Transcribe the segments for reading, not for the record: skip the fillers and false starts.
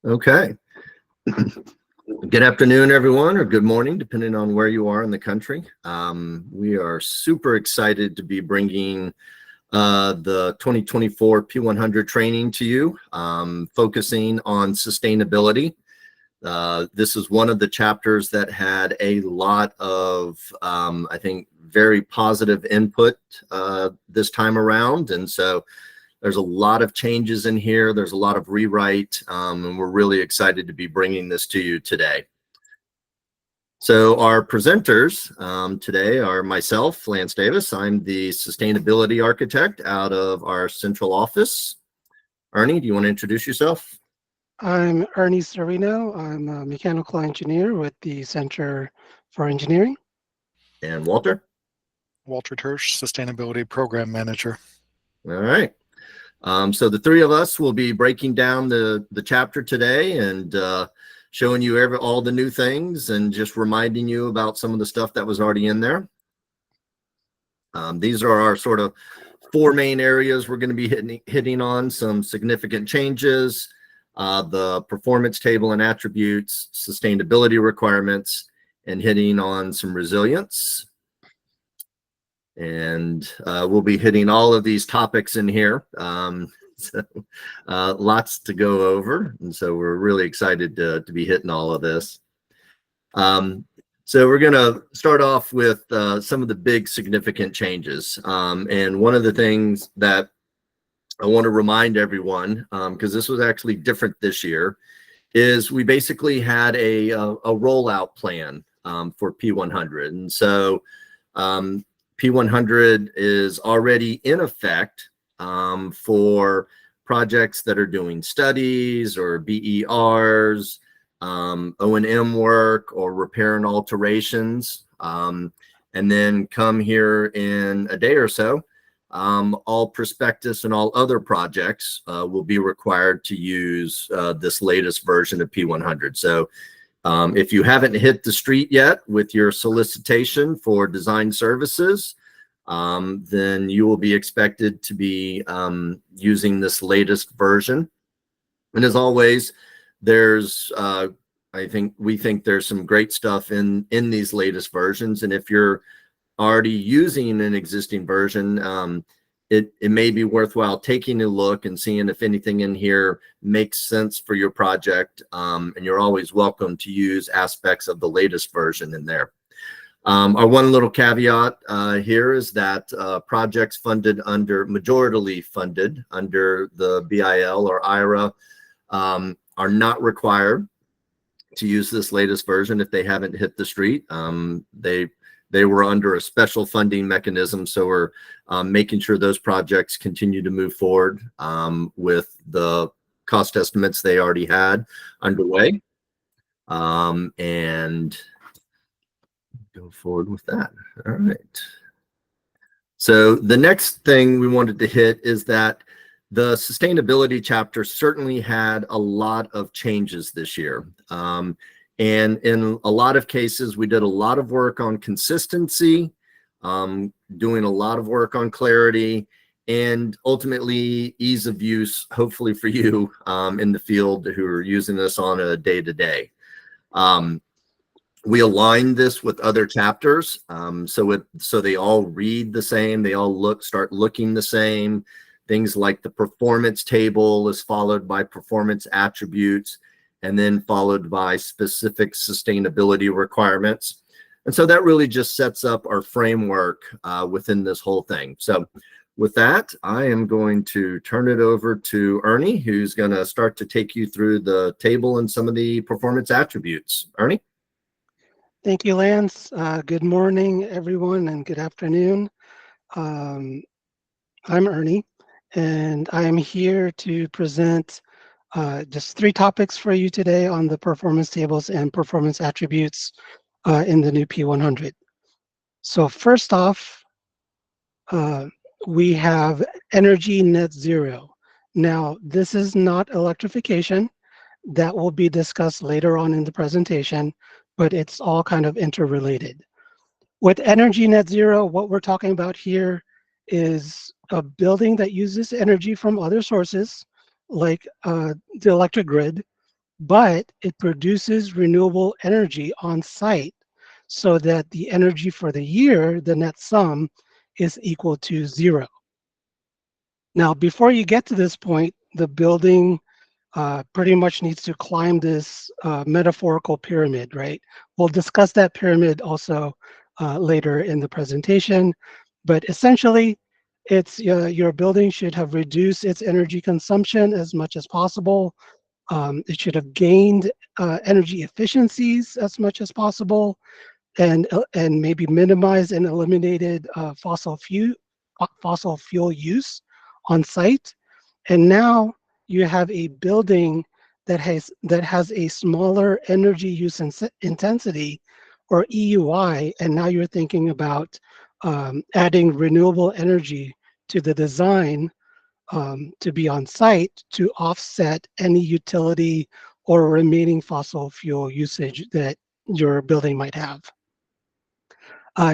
Okay. Good afternoon, everyone, or good morning, depending on where you are in the country. We are super excited to be bringing the 2024 P100 training to you, focusing on sustainability. This is one of the chapters that had a lot of, I think, very positive input this time around. And so there's a lot of changes in here. There's a lot of rewrite, and we're really excited to be bringing this to you today. So our presenters today are myself, Lance Davis. I'm the sustainability architect out of our central office. Ernie, do you want to introduce yourself? I'm Ernie Serino. I'm a mechanical engineer with the Center for Engineering. And Walter? Walter Tersch, Sustainability Program Manager. All right. So the three of us will be breaking down the chapter today and showing you all the new things and just reminding you about some of the stuff that was already in there. These are our sort of four main areas we're going to be hitting on: some significant changes, the performance table and attributes, sustainability requirements, and hitting on some resilience. And we'll be hitting all of these topics in here. So lots to go over. And so we're really excited to be hitting all of this. So we're going to start off with some of the big significant changes. And one of the things that I want to remind everyone, because this was actually different this year, is we basically had a rollout plan for P100. And so P100 is already in effect for projects that are doing studies or BERs, O&M work, or repair and alterations. And then come here in a day or so, all prospectus and all other projects will be required to use this latest version of P100. So if you haven't hit the street yet with your solicitation for design services, then you will be expected to be using this latest version. And as always, there's, we think there's some great stuff in these latest versions. And if you're already using an existing version, it may be worthwhile taking a look and seeing if anything in here makes sense for your project. And you're always welcome to use aspects of the latest version in there. Our one little caveat here is that projects majoritarily funded under the BIL or IRA are not required to use this latest version if they haven't hit the street. They were under a special funding mechanism, so we're making sure those projects continue to move forward with the cost estimates they already had underway, and go forward with that. All right. So the next thing we wanted to hit is that the sustainability chapter certainly had a lot of changes this year. And in a lot of cases, we did a lot of work on consistency, doing a lot of work on clarity, and ultimately ease of use, hopefully for you in the field who are using this on a day-to-day. We aligned this with other chapters, so they all read the same, they all start looking the same. Things like the performance table is followed by performance attributes, and then followed by specific sustainability requirements. And so that really just sets up our framework within this whole thing. So with that, I am going to turn it over to Ernie, who's going to start to take you through the table and some of the performance attributes. Ernie? Thank you, Lance. Good morning, everyone, and good afternoon. I'm Ernie, and I'm here to present just three topics for you today on the performance tables and performance attributes in the new P100. So first off, we have energy net zero. Now, this is not electrification. That will be discussed later on in the presentation, but it's all kind of interrelated. With energy net zero, what we're talking about here is a building that uses energy from other sources, like the electric grid, but it produces renewable energy on site so that the energy for the year, the net sum, is equal to 0. Now, before you get to this point, the building pretty much needs to climb this metaphorical pyramid, right? We'll discuss that pyramid also later in the presentation, but essentially, it's your building should have reduced its energy consumption as much as possible. It should have gained energy efficiencies as much as possible, and maybe minimized and eliminated fossil fuel use on site. And now you have a building that has a smaller energy use intensity, or EUI, and now you're thinking about adding renewable energy to the design to be on site to offset any utility or remaining fossil fuel usage that your building might have.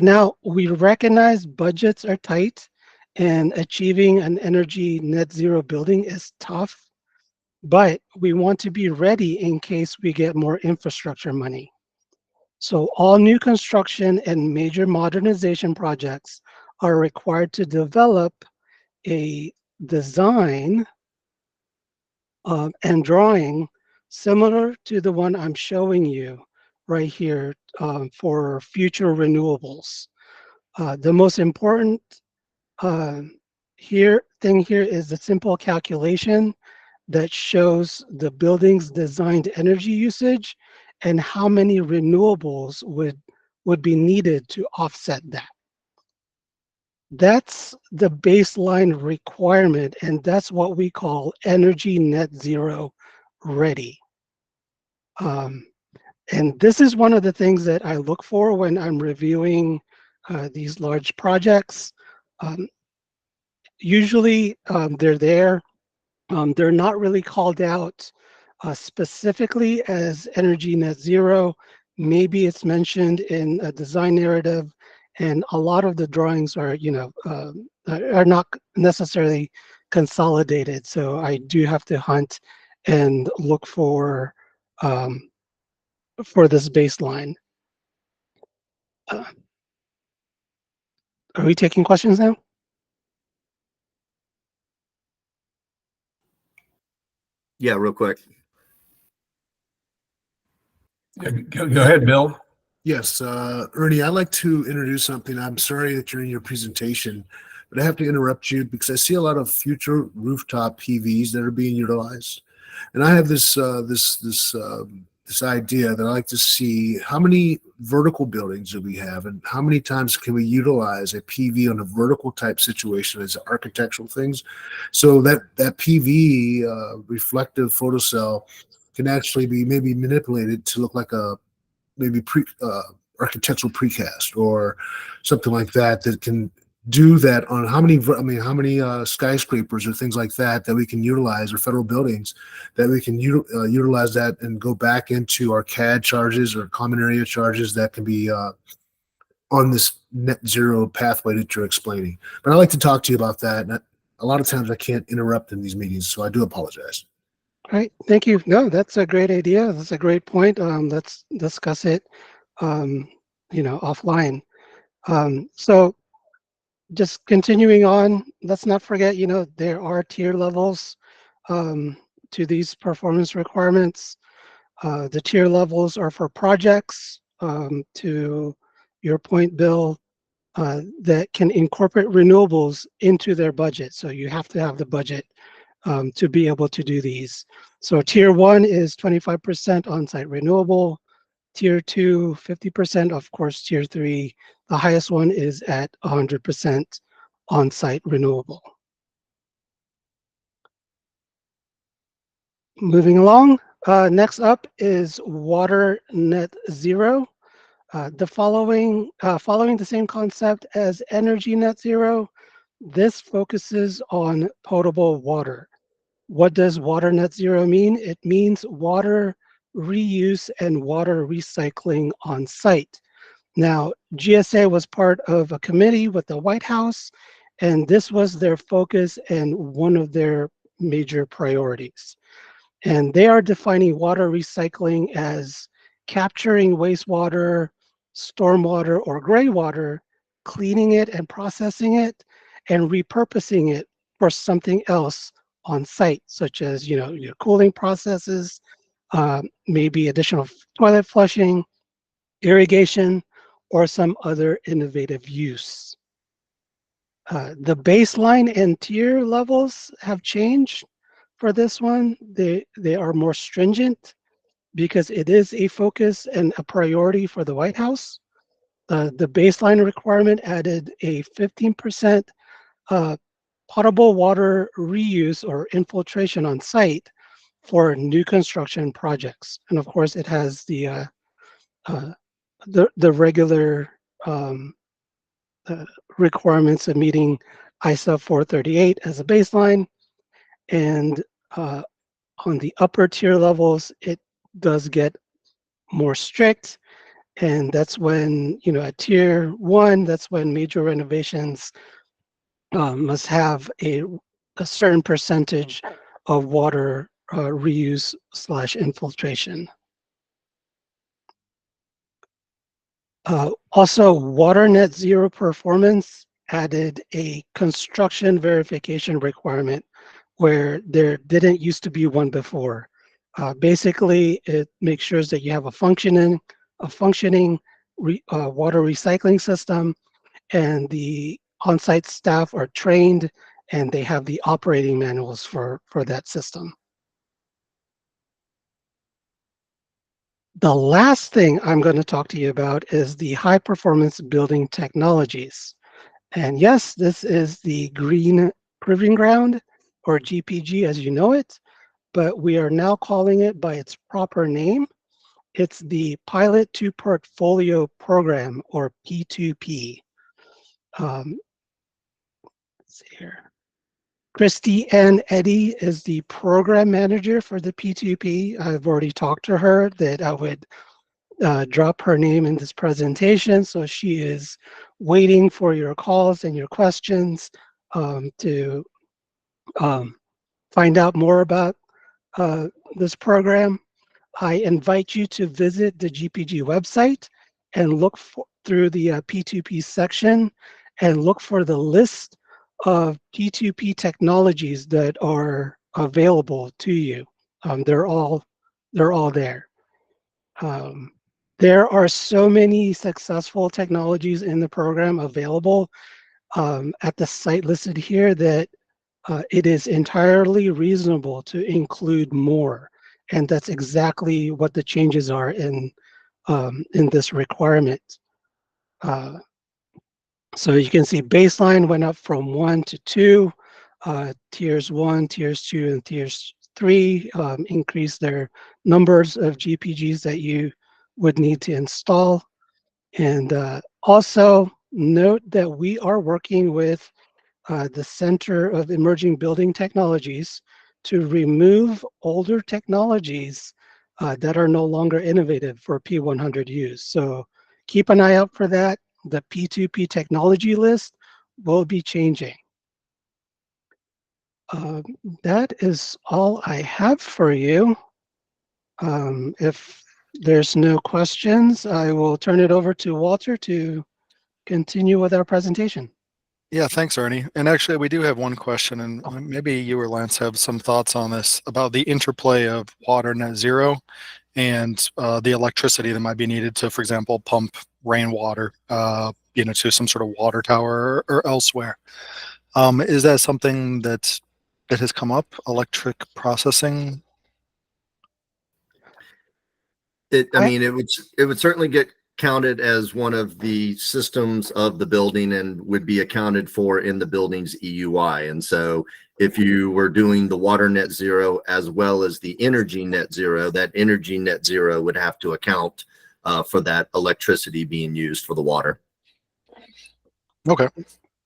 Now, we recognize budgets are tight and achieving an energy net zero building is tough, but we want to be ready in case we get more infrastructure money. So all new construction and major modernization projects are required to develop a design and drawing similar to the one I'm showing you right here for future renewables. The most important thing here is the simple calculation that shows the building's designed energy usage and how many renewables would be needed to offset that. That's the baseline requirement, and that's what we call energy net zero ready. And this is one of the things that I look for when I'm reviewing these large projects. Um, Usually they're there. They're not really called out specifically as energy net zero. Maybe it's mentioned in a design narrative, and a lot of the drawings are, are not necessarily consolidated. So I do have to hunt and look for this baseline. Are we taking questions now? Yeah, real quick. Go ahead, Bill. Yes, Ernie, I'd like to introduce something. I'm sorry that you're in your presentation, but I have to interrupt you because I see a lot of future rooftop PVs that are being utilized, and I have this idea that I like to see how many vertical buildings do we have, and how many times can we utilize a PV on a vertical type situation as architectural things, so that PV reflective photocell can actually be maybe manipulated to look like a maybe architectural precast or something like that that can do that on how many skyscrapers or things like that we can utilize, or federal buildings that we can utilize that and go back into our CAD charges or common area charges that can be on this net zero pathway that you're explaining. But I'd like to talk to you about that. And a lot of times I can't interrupt in these meetings, so I do apologize. All right, thank you. No, that's a great idea. That's a great point. Let's discuss it, offline. So just continuing on, let's not forget, there are tier levels to these performance requirements. The tier levels are for projects, to your point, Bill, that can incorporate renewables into their budget. So you have to have the budget to be able to do these. So tier 1 is 25% on-site renewable. Tier 2, 50%. Of course, tier 3, the highest one is at 100% on-site renewable. Moving along, next up is water net zero. Following the same concept as energy net zero, this focuses on potable water. What does water net zero mean? It means water reuse and water recycling on site. Now, GSA was part of a committee with the White House, and this was their focus and one of their major priorities. And they are defining water recycling as capturing wastewater, stormwater, or gray water, cleaning it and processing it, and repurposing it for something else on site, such as your cooling processes, maybe additional toilet flushing, irrigation, or some other innovative use. The baseline and tier levels have changed for this one. They are more stringent because it is a focus and a priority for the White House. The baseline requirement added a 15% potable water reuse or infiltration on site for new construction projects. And of course, it has the regular um, requirements of meeting ISA 438 as a baseline. And on the upper tier levels, it does get more strict. And that's when, at tier 1, that's when major renovations must have a certain percentage of water reuse / infiltration. Also, Water Net Zero Performance added a construction verification requirement where there didn't used to be one before. Basically, it makes sure that you have a functioning water recycling system, and the on-site staff are trained and they have the operating manuals for that system. The last thing I'm going to talk to you about is the high performance building technologies. And yes, this is the Green Proving Ground, or GPG as you know it, but we are now calling it by its proper name. It's the Pilot to Portfolio Program, or P2P. Let's see here. Christy Ann Eddy is the program manager for the P2P. I've already talked to her that I would drop her name in this presentation. So she is waiting for your calls and your questions to find out more about this program. I invite you to visit the GPG website and look through the P2P section and look for the list of P2P technologies that are available to you. They're all there. There are so many successful technologies in the program available at the site listed here that it is entirely reasonable to include more. And that's exactly what the changes are in this requirement. So you can see baseline went up from 1 to 2, tiers 1, tiers 2, and tiers 3 increased their numbers of GPGs that you would need to install. And also note that we are working with the Center of Emerging Building Technologies to remove older technologies that are no longer innovative for P100 use. So keep an eye out for that. The P2P technology list will be changing. That is all I have for you. If there's no questions, I will turn it over to Walter to continue with our presentation. Yeah, thanks, Ernie. And actually, we do have one question, and maybe you or Lance have some thoughts on this about the interplay of water net zero and the electricity that might be needed to, for example, pump rainwater, to some sort of water tower or elsewhere. Is that something that has come up? Electric processing? I mean, it would certainly get counted as one of the systems of the building and would be accounted for in the building's EUI. And so if you were doing the water net zero as well as the energy net zero, that energy net zero would have to account for that electricity being used for the water. Okay,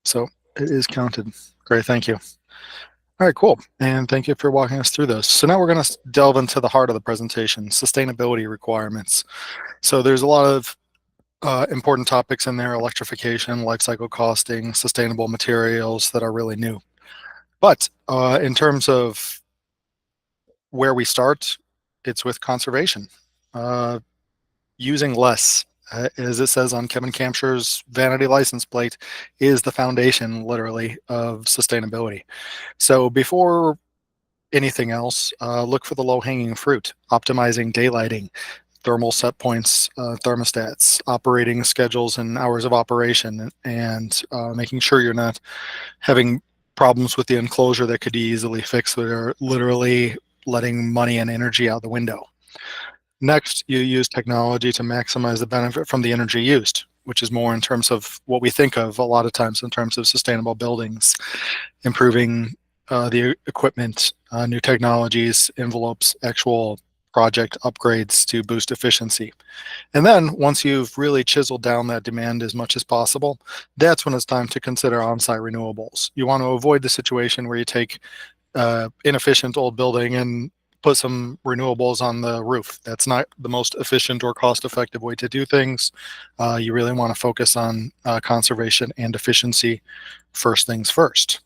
so it is counted. Great, thank you. All right, cool. And thank you for walking us through this. So now we're going to delve into the heart of the presentation, sustainability requirements. So there's a lot of important topics in there: electrification, life cycle costing, sustainable materials that are really new. But in terms of where we start, it's with conservation. Using less, as it says on Kevin Campsher's vanity license plate, is the foundation, literally, of sustainability. So before anything else, look for the low-hanging fruit, optimizing daylighting, thermal set points, thermostats, operating schedules and hours of operation, and making sure you're not having problems with the enclosure that could be easily fixed that are literally letting money and energy out the window. Next, you use technology to maximize the benefit from the energy used, which is more in terms of what we think of a lot of times in terms of sustainable buildings, improving the equipment, new technologies, envelopes, actual project upgrades to boost efficiency. And then once you've really chiseled down that demand as much as possible, that's when it's time to consider on-site renewables. You want to avoid the situation where you take inefficient old building and put some renewables on the roof. That's not the most efficient or cost-effective way to do things. You really want to focus on conservation and efficiency first things first.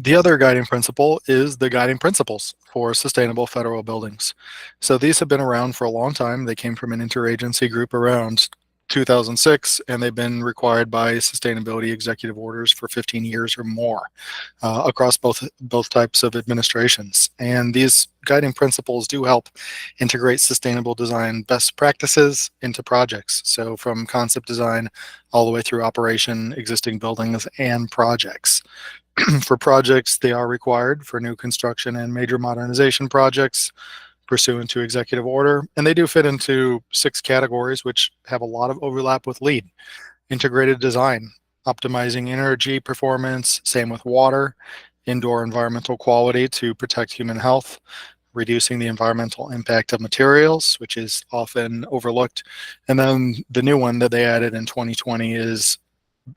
The other guiding principle is the guiding principles for sustainable federal buildings. So these have been around for a long time. They came from an interagency group around 2006, and they've been required by sustainability executive orders for 15 years or more across both types of administrations. And these guiding principles do help integrate sustainable design best practices into projects. So from concept design all the way through operation, existing buildings, and projects. For projects, they are required for new construction and major modernization projects pursuant to executive order. And they do fit into 6 categories, which have a lot of overlap with LEED. Integrated design, optimizing energy performance, same with water, indoor environmental quality to protect human health, reducing the environmental impact of materials, which is often overlooked. And then the new one that they added in 2020 is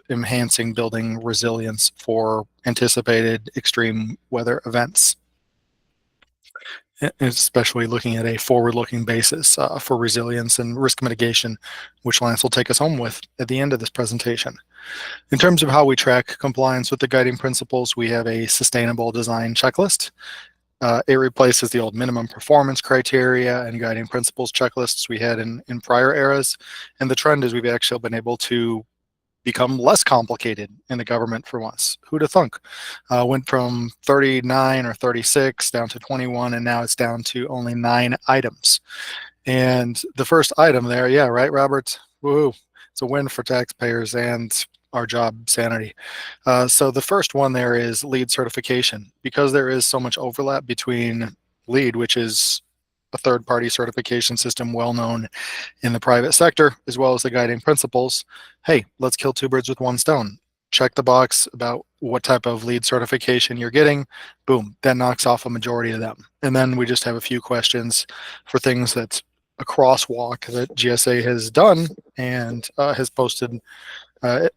enhancing building resilience for anticipated extreme weather events, especially looking at a forward-looking basis for resilience and risk mitigation, which Lance will take us home with at the end of this presentation. In terms of how we track compliance with the guiding principles, we have a sustainable design checklist. It replaces the old minimum performance criteria and guiding principles checklists we had in prior eras. And the trend is we've actually been able to become less complicated in the government for once. Who'd have thunk? Went from 39 or 36 down to 21, and now it's down to only 9 items. And the first item there, yeah, right, Robert? Woohoo. It's a win for taxpayers and our job sanity. So the first one there is LEED certification. Because there is so much overlap between LEED, which is a third-party certification system well known in the private sector, as well as the guiding principles. Hey, let's kill 2 birds with 1 stone. Check the box about what type of LEED certification you're getting. Boom, that knocks off a majority of them. And then we just have a few questions for things that a crosswalk that GSA has done and has posted on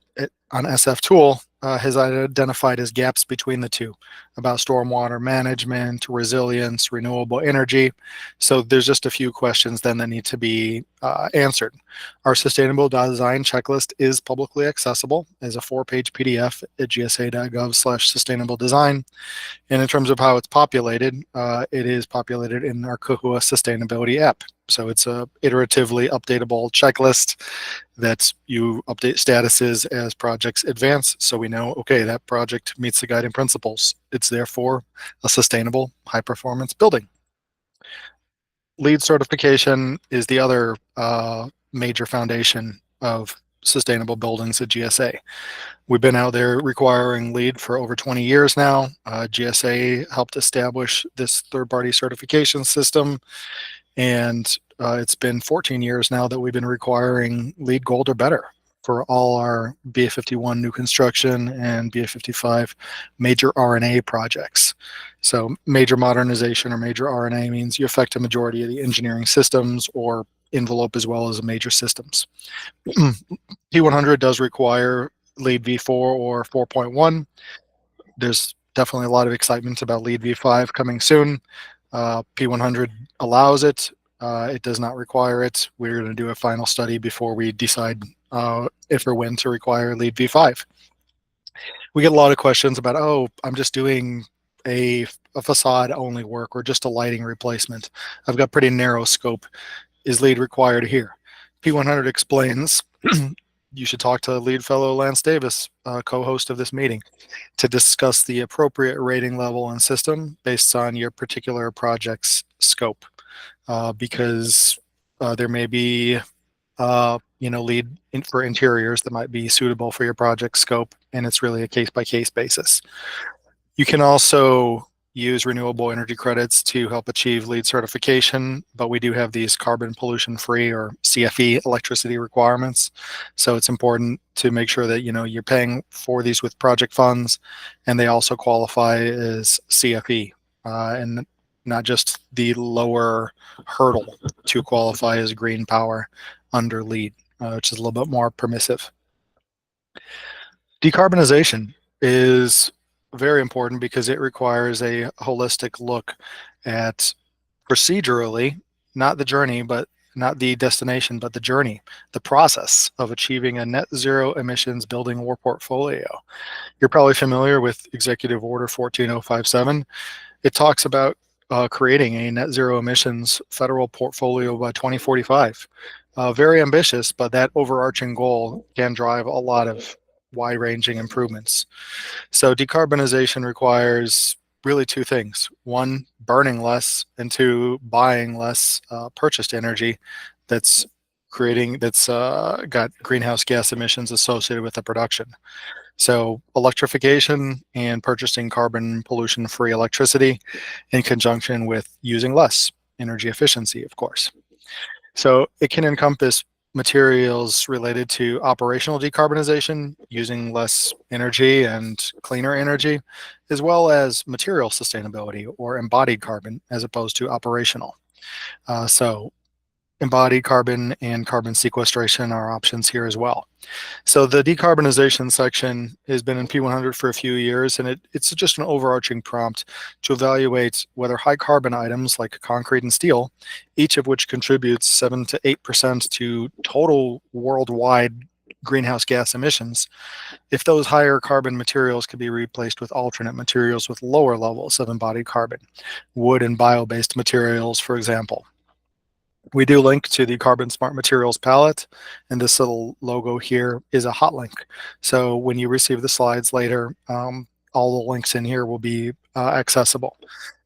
SF Tool has identified as gaps between the two about stormwater management, resilience, renewable energy. So there's just a few questions then that need to be answered. Our sustainable design checklist is publicly accessible as a 4-page PDF at gsa.gov/sustainable design. And in terms of how it's populated, it is populated in our Kahua sustainability app. So it's a iteratively updatable checklist that you update statuses as projects advance. So we know, okay, that project meets the guiding principles. It's therefore a sustainable high performance building. LEED certification is the other major foundation of sustainable buildings at GSA. We've been out there requiring LEED for over 20 years now. GSA helped establish this third-party certification system, and it's been 14 years now that we've been requiring LEED Gold or better for all our BA51 new construction and BA55 major RNA projects. So major modernization or major RNA means you affect a majority of the engineering systems or envelope as well as major systems. P100 does require LEED V4 or 4.1. There's definitely a lot of excitement about LEED V5 coming soon. P100 allows it. It does not require it. We're going to do a final study before we decide if or when to require LEED V5. We get a lot of questions about, oh, I'm just doing a a facade only work or just a lighting replacement. I've got pretty narrow scope. Is LEED required here? P100 explains you should talk to lead fellow Lance Davis, co-host of this meeting, to discuss the appropriate rating level and system based on your particular project's scope, because there may be LEED for interiors that might be suitable for your project scope, and it's really a case-by-case basis. You can also use renewable energy credits to help achieve LEED certification, but we do have these carbon pollution-free or CFE electricity requirements. So it's important to make sure that you're paying for these with project funds, and they also qualify as CFE, and not just the lower hurdle to qualify as green power under LEED, which is a little bit more permissive. Decarbonization is very important because it requires a holistic look at procedurally, not the journey, but not the destination, but the journey, the process of achieving a net zero emissions building or portfolio. You're probably familiar with Executive Order 14057. It talks about creating a net zero emissions federal portfolio by 2045. Very ambitious, but that overarching goal can drive a lot of wide-ranging improvements. So decarbonization requires really two things: one, burning less, and two, buying less purchased energy that's got greenhouse gas emissions associated with the production. So electrification and purchasing carbon pollution-free electricity in conjunction with using less energy efficiency, of course. So it can encompass materials related to operational decarbonization, using less energy and cleaner energy, as well as material sustainability or embodied carbon as opposed to operational. So embodied carbon and carbon sequestration are options here as well. So the decarbonization section has been in P100 for a few years, and it's just an overarching prompt to evaluate whether high carbon items like concrete and steel, each of which contributes 7 to 8% to total worldwide greenhouse gas emissions, if those higher carbon materials could be replaced with alternate materials with lower levels of embodied carbon, wood and bio-based materials, for example. We do link to the Carbon Smart Materials palette, and this little logo here is a hot link. So when you receive the slides later, all the links in here will be accessible.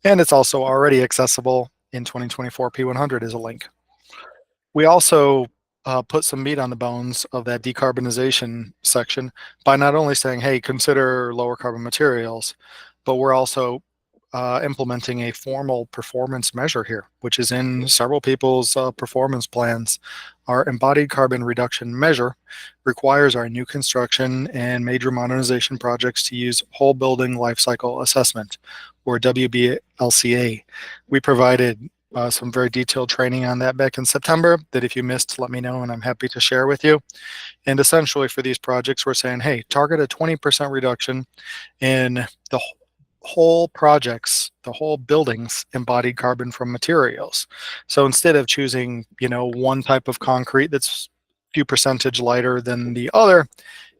And it's also already accessible in 2024 P100 as a link. We also put some meat on the bones of that decarbonization section by not only saying, hey, consider lower carbon materials, but we're also implementing a formal performance measure here, which is in several people's performance plans. Our embodied carbon reduction measure requires our new construction and major modernization projects to use whole building life cycle assessment, or WBLCA. We provided some very detailed training on that back in September that if you missed, let me know and I'm happy to share with you. And essentially for these projects, we're saying, hey, target a 20% reduction in the whole projects, the whole buildings embodied carbon from materials. So instead of choosing, one type of concrete that's a few percentage lighter than the other,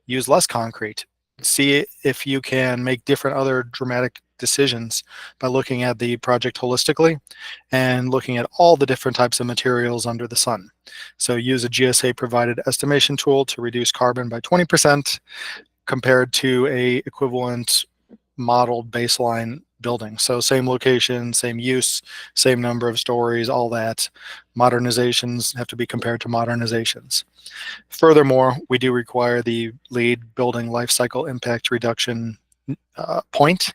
use less concrete. See if you can make different other dramatic decisions by looking at the project holistically and looking at all the different types of materials under the sun. So use a GSA provided estimation tool to reduce carbon by 20% compared to a equivalent modeled baseline building. So same location, same use, same number of stories, all that. Modernizations have to be compared to modernizations. Furthermore, we do require the LEED building life cycle impact reduction point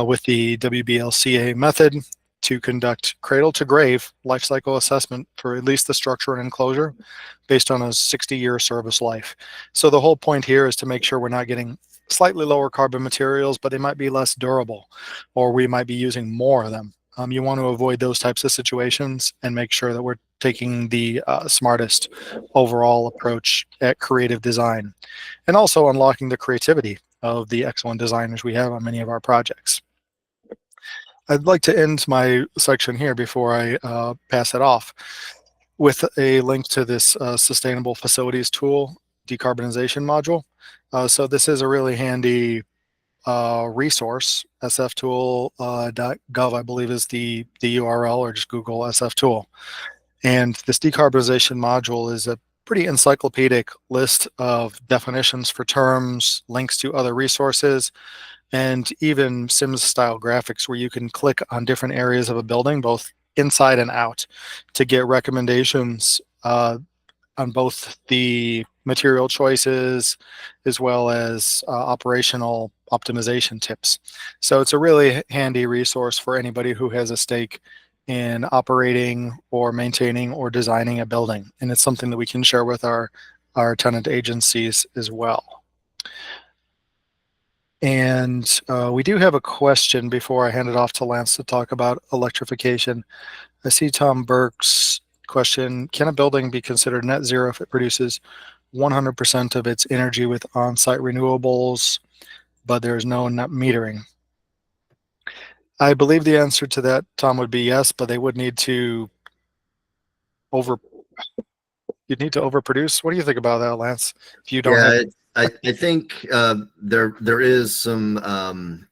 with the WBLCA method to conduct cradle to grave life cycle assessment for at least the structure and enclosure based on a 60-year service life. So the whole point here is to make sure we're not getting slightly lower carbon materials, but they might be less durable, or we might be using more of them. You want to avoid those types of situations and make sure that we're taking the smartest overall approach at creative design, and also unlocking the creativity of the excellent designers we have on many of our projects. I'd like to end my section here before I pass it off with a link to this Sustainable Facilities Tool decarbonization module. So this is a really handy resource. sftool.gov, I believe, is the URL, or just Google sftool. And this decarbonization module is a pretty encyclopedic list of definitions for terms, links to other resources, and even Sims style graphics where you can click on different areas of a building, both inside and out, to get recommendations on both the material choices as well as operational optimization tips. So it's a really handy resource for anybody who has a stake in operating or maintaining or designing a building. And it's something that we can share with our tenant agencies as well. And we do have a question before I hand it off to Lance to talk about electrification. I see Tom Burke's question: can a building be considered net zero if it produces 100% of its energy with on-site renewables, but there's no net metering? I believe the answer to that, Tom, would be yes, but they would need to you'd need to overproduce. What do you think about that, Lance? If you don't have I think there is some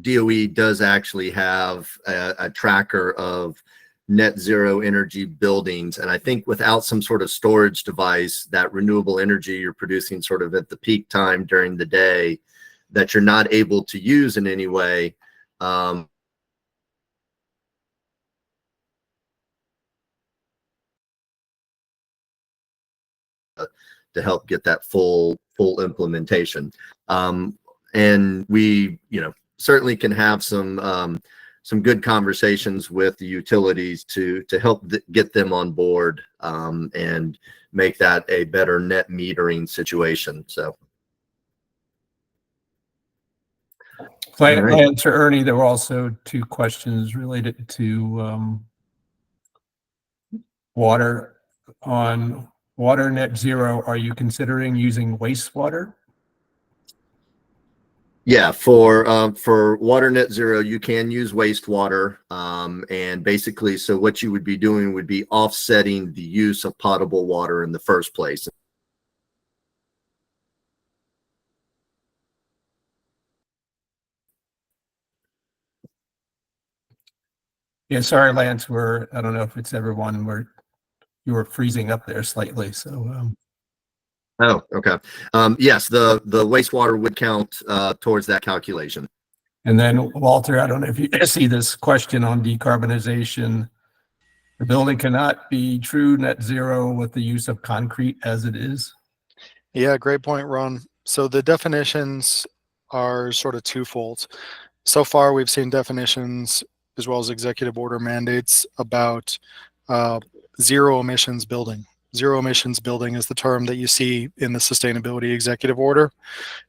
DOE does actually have a tracker of net zero energy buildings, and I think without some sort of storage device, that renewable energy you're producing sort of at the peak time during the day that you're not able to use in any way, to help get that full implementation. And we, certainly can have some good conversations with the utilities to help get them on board, and make that a better net metering situation. So. Lance or Ernie, there were also two questions related to water. On water net zero, are you considering using wastewater? Yeah, for water net zero, you can use wastewater, and basically, so what you would be doing would be offsetting the use of potable water in the first place. Yeah, sorry, Lance. I don't know if it's everyone. You were freezing up there slightly. So. Oh, okay. Yes, the wastewater would count towards that calculation. And then, Walter, I don't know if you see this question on decarbonization. The building cannot be true net zero with the use of concrete as it is. Yeah, great point, Ron. So the definitions are sort of twofold. So far, we've seen definitions as well as executive order mandates about zero emissions building. Zero emissions building is the term that you see in the sustainability executive order.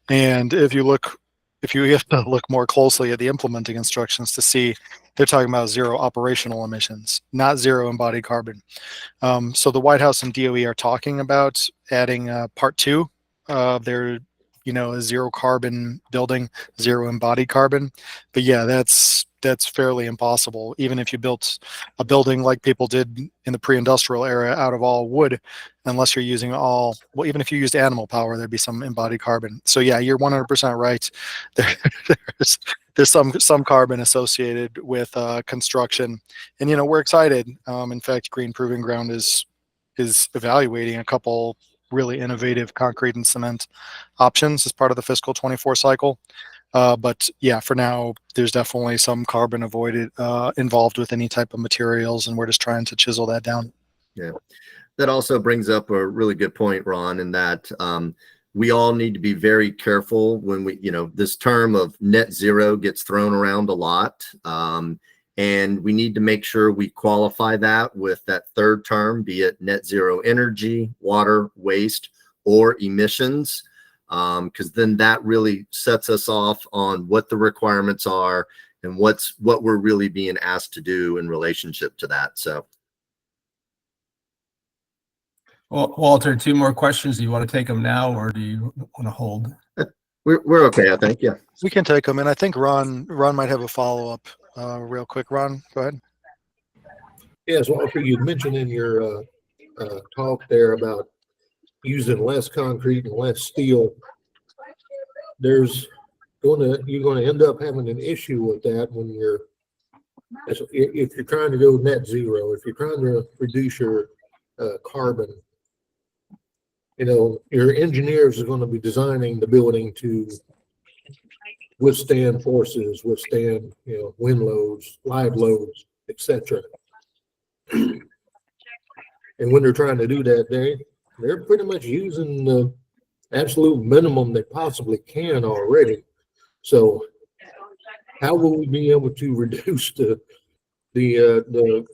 And if you have to look more closely at the implementing instructions to see, they're talking about zero operational emissions, not zero embodied carbon. So the White House and DOE are talking about adding part 2 of their, a zero carbon building, zero embodied carbon. But yeah, that's fairly impossible. Even if you built a building like people did in the pre-industrial era out of all wood, unless you're using even if you used animal power, there'd be some embodied carbon. So yeah, you're 100% right. There's some carbon associated with construction, and we're excited. In fact, Green Proving Ground is evaluating a couple really innovative concrete and cement options as part of the fiscal 24 cycle. But yeah, for now, there's definitely some carbon avoided involved with any type of materials, and we're just trying to chisel that down. Yeah, that also brings up a really good point, Ron, in that we all need to be very careful when this term of net zero gets thrown around a lot. And we need to make sure we qualify that with that third term, be it net zero energy, water, waste, or emissions, because then that really sets us off on what the requirements are and what we're really being asked to do in relationship to that. So. Well, Walter, two more questions. Do you want to take them now, or do you want to hold? We're okay, I think. Yeah, we can take them, and I think Ron might have a follow-up real quick. Ron, go ahead. Yes, Walter, you mentioned in your talk there about using less concrete and less steel. There's you're gonna end up having an issue with that when if you're trying to go net zero, if you're trying to reduce your carbon, your engineers are going to be designing the building to withstand forces, withstand, wind loads, live loads, etc. And when they're trying to do that, they're pretty much using the absolute minimum they possibly can already. So how will we be able to reduce the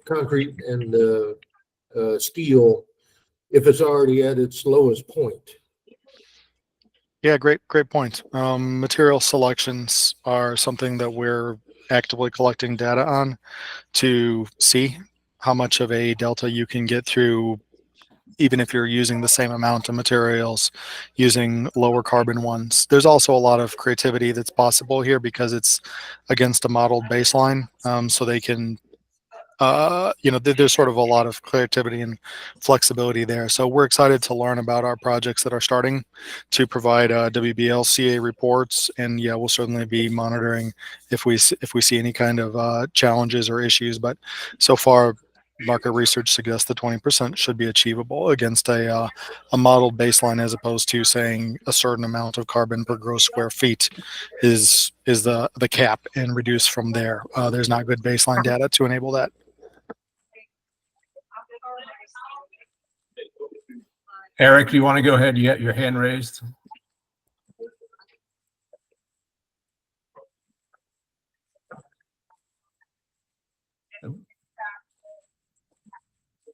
concrete and the steel if it's already at its lowest point? Yeah, great point. Material selections are something that we're actively collecting data on to see how much of a delta you can get through, even if you're using the same amount of materials, using lower carbon ones. There's also a lot of creativity that's possible here because it's against a modeled baseline. So they can, there's sort of a lot of creativity and flexibility there. So we're excited to learn about our projects that are starting to provide WBL CA reports. And yeah, we'll certainly be monitoring if we see any kind of challenges or issues. But so far, market research suggests that 20% should be achievable against a modeled baseline, as opposed to saying a certain amount of carbon per gross square feet is the cap and reduce from there. There's not good baseline data to enable that. Eric, you want to go ahead? You got your hand raised.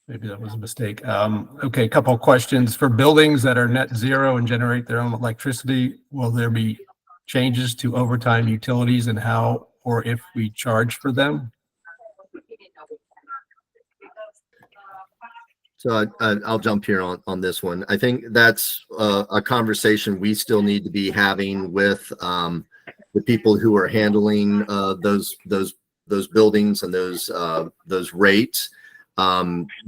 Maybe that was a mistake. Okay, a couple of questions. For buildings that are net zero and generate their own electricity, will there be changes to overtime utilities and how or if we charge for them? So I'll jump here on this one. I think that's a conversation we still need to be having with the people who are handling those buildings and those rates.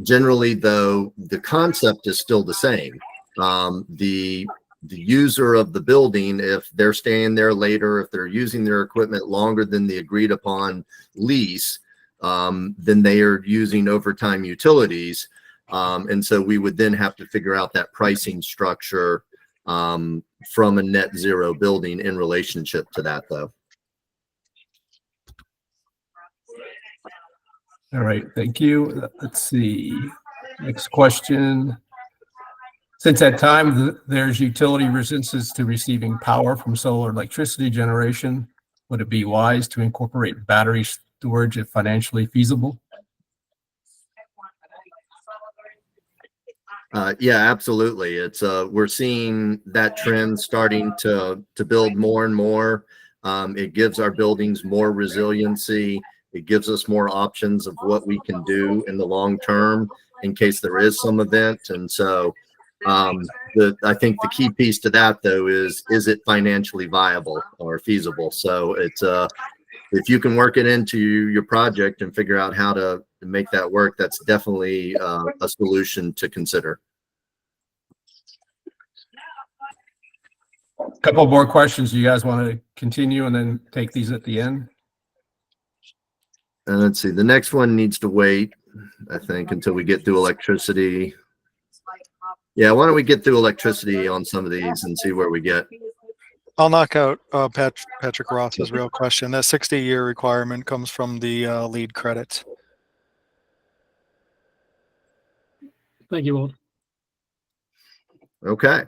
Generally, though, the concept is still the same. The user of the building, if they're staying there later, if they're using their equipment longer than the agreed upon lease, then they are using overtime utilities. And so we would then have to figure out that pricing structure from a net zero building in relationship to that, though. All right, thank you. Let's see. Next question. Since at times there's utility resistance to receiving power from solar electricity generation, would it be wise to incorporate battery storage if financially feasible? Yeah, absolutely. It's we're seeing that trend starting to build more and more. It gives our buildings more resiliency. It gives us more options of what we can do in the long term in case there is some event. And so I think the key piece to that, though, is it financially viable or feasible? So it's if you can work it into your project and figure out how to make that work, that's definitely a solution to consider. A couple more questions. You guys want to continue and then take these at the end? And let's see, the next one needs to wait, I think, until we get through electricity. Yeah, why don't we get through electricity on some of these and see where we get. I'll knock out Patrick Ross's real question. That 60-year requirement comes from the lead credit. Thank you, Walt. Okay.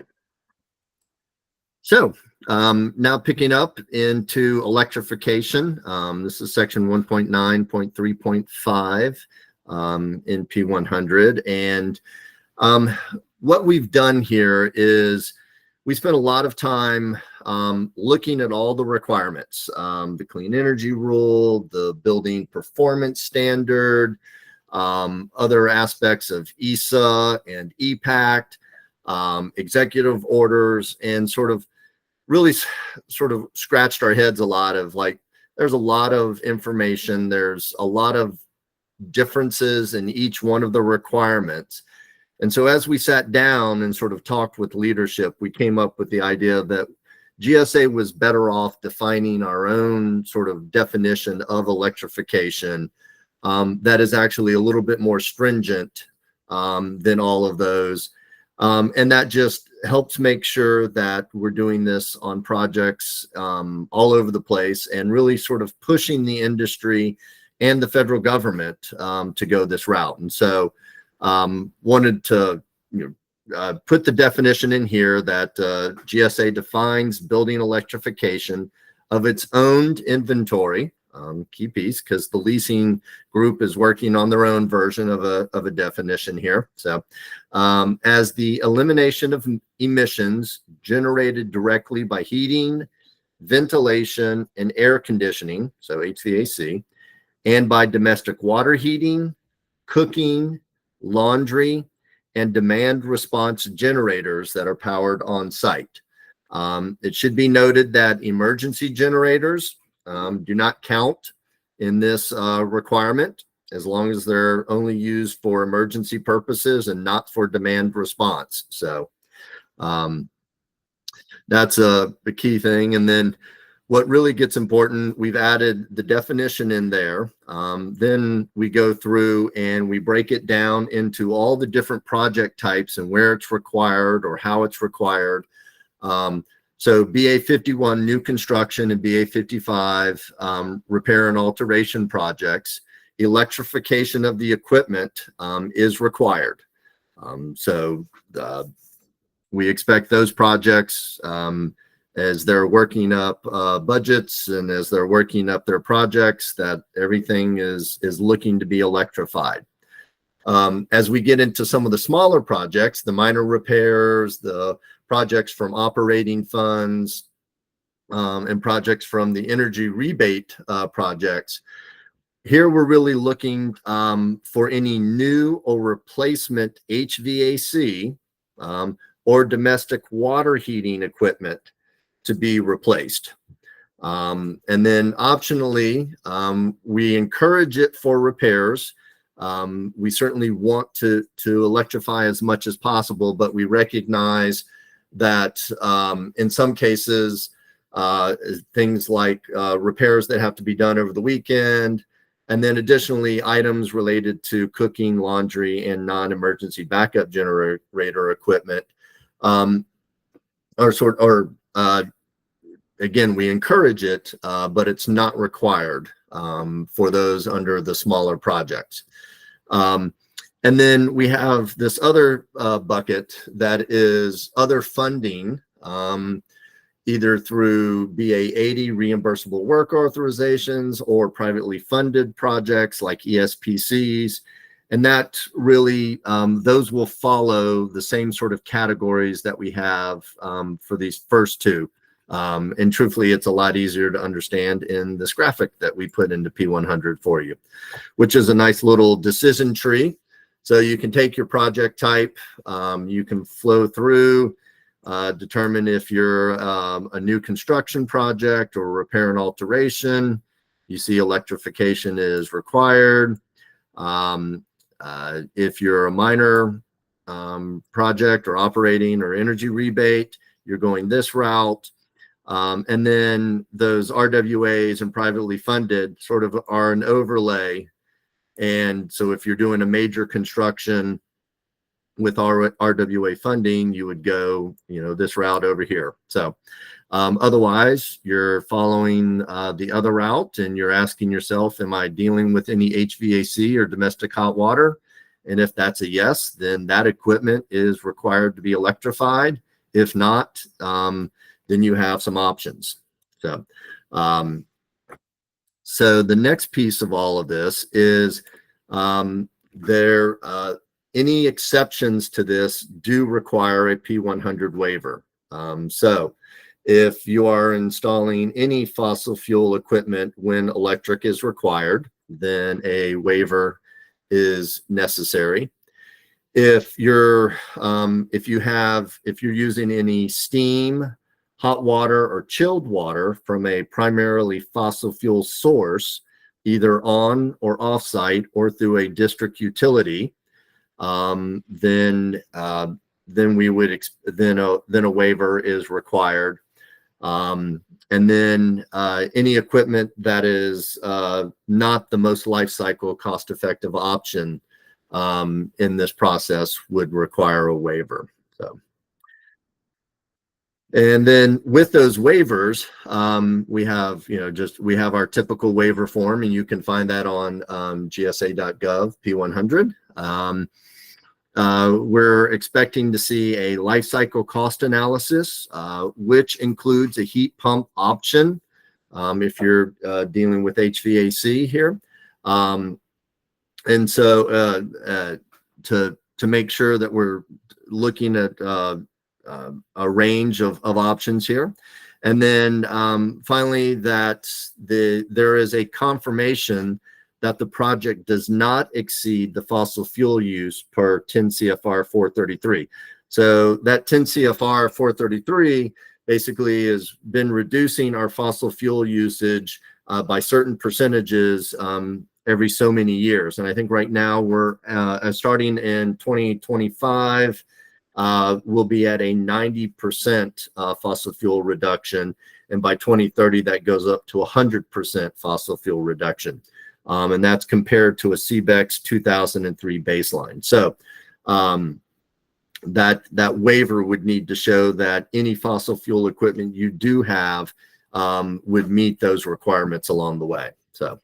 So now picking up into electrification. This is section 1.9.3.5 in P100. And what we've done here is we spent a lot of time looking at all the requirements, the clean energy rule, the building performance standard, other aspects of ESA and EPACT, executive orders, and really scratched our heads a lot of there's a lot of information. There's a lot of differences in each one of the requirements. And so as we sat down and talked with leadership, we came up with the idea that GSA was better off defining our own sort of definition of electrification that is actually a little bit more stringent than all of those. And that just helps make sure that we're doing this on projects all over the place and really sort of pushing the industry and the federal government to go this route. And so wanted to put the definition in here that GSA defines building electrification of its owned inventory, key piece, because the leasing group is working on their own version of a definition here. So as the elimination of emissions generated directly by heating, ventilation, and air conditioning, so HVAC, and by domestic water heating, cooking, laundry, and demand response generators that are powered on site. It should be noted that emergency generators do not count in this requirement as long as they're only used for emergency purposes and not for demand response. So that's the key thing. And then what really gets important, we've added the definition in there. Then we go through and we break it down into all the different project types and where it's required or how it's required. So BA 51 new construction and BA 55 repair and alteration projects, electrification of the equipment is required. So we expect those projects as they're working up budgets and as they're working up their projects, that everything is looking to be electrified. As we get into some of the smaller projects, the minor repairs, the projects from operating funds, and projects from the energy rebate projects, here we're really looking for any new or replacement HVAC or domestic water heating equipment to be replaced. And then optionally, we encourage it for repairs. We certainly want to electrify as much as possible, but we recognize that in some cases, things like repairs that have to be done over the weekend, and then additionally items related to cooking, laundry, and non-emergency backup generator equipment again, we encourage it, but it's not required for those under the smaller projects. And then we have this other bucket that is other funding, either through BA 80 reimbursable work authorizations or privately funded projects like ESPCs. And that really, those will follow the same sort of categories that we have for these first two. And truthfully, it's a lot easier to understand in this graphic that we put into P100 for you, which is a nice little decision tree. So you can take your project type, you can flow through, determine if you're a new construction project or repair and alteration. You see electrification is required. If you're a minor project or operating or energy rebate, you're going this route. And then those RWAs and privately funded sort of are an overlay. And so if you're doing a major construction with our RWA funding, you would go, this route over here. So otherwise, you're following the other route and you're asking yourself, am I dealing with any HVAC or domestic hot water? And if that's a yes, then that equipment is required to be electrified. If not, then you have some options. So, so the next piece of all of this is any exceptions to this do require a P100 waiver. So if you are installing any fossil fuel equipment when electric is required, then a waiver is necessary. If you're using any steam, hot water, or chilled water from a primarily fossil fuel source, either on or off-site or through a district utility, then a waiver is required. And then any equipment that is not the most life cycle cost effective option in this process would require a waiver. So, and then with those waivers, we have, we have our typical waiver form, and you can find that on gsa.gov P100. We're expecting to see a life cycle cost analysis, which includes a heat pump option if you're dealing with HVAC here. And so to make sure that we're looking at a range of options here. And then finally, that there is a confirmation that the project does not exceed the fossil fuel use per 10 CFR 433. So that 10 CFR 433 basically has been reducing our fossil fuel usage by certain percentages every so many years. And I think right now we're starting in 2025, we'll be at a 90% fossil fuel reduction. And by 2030, that goes up to 100% fossil fuel reduction. And that's compared to a CBEX 2003 baseline. So that waiver would need to show that any fossil fuel equipment you do have would meet those requirements along the way. So.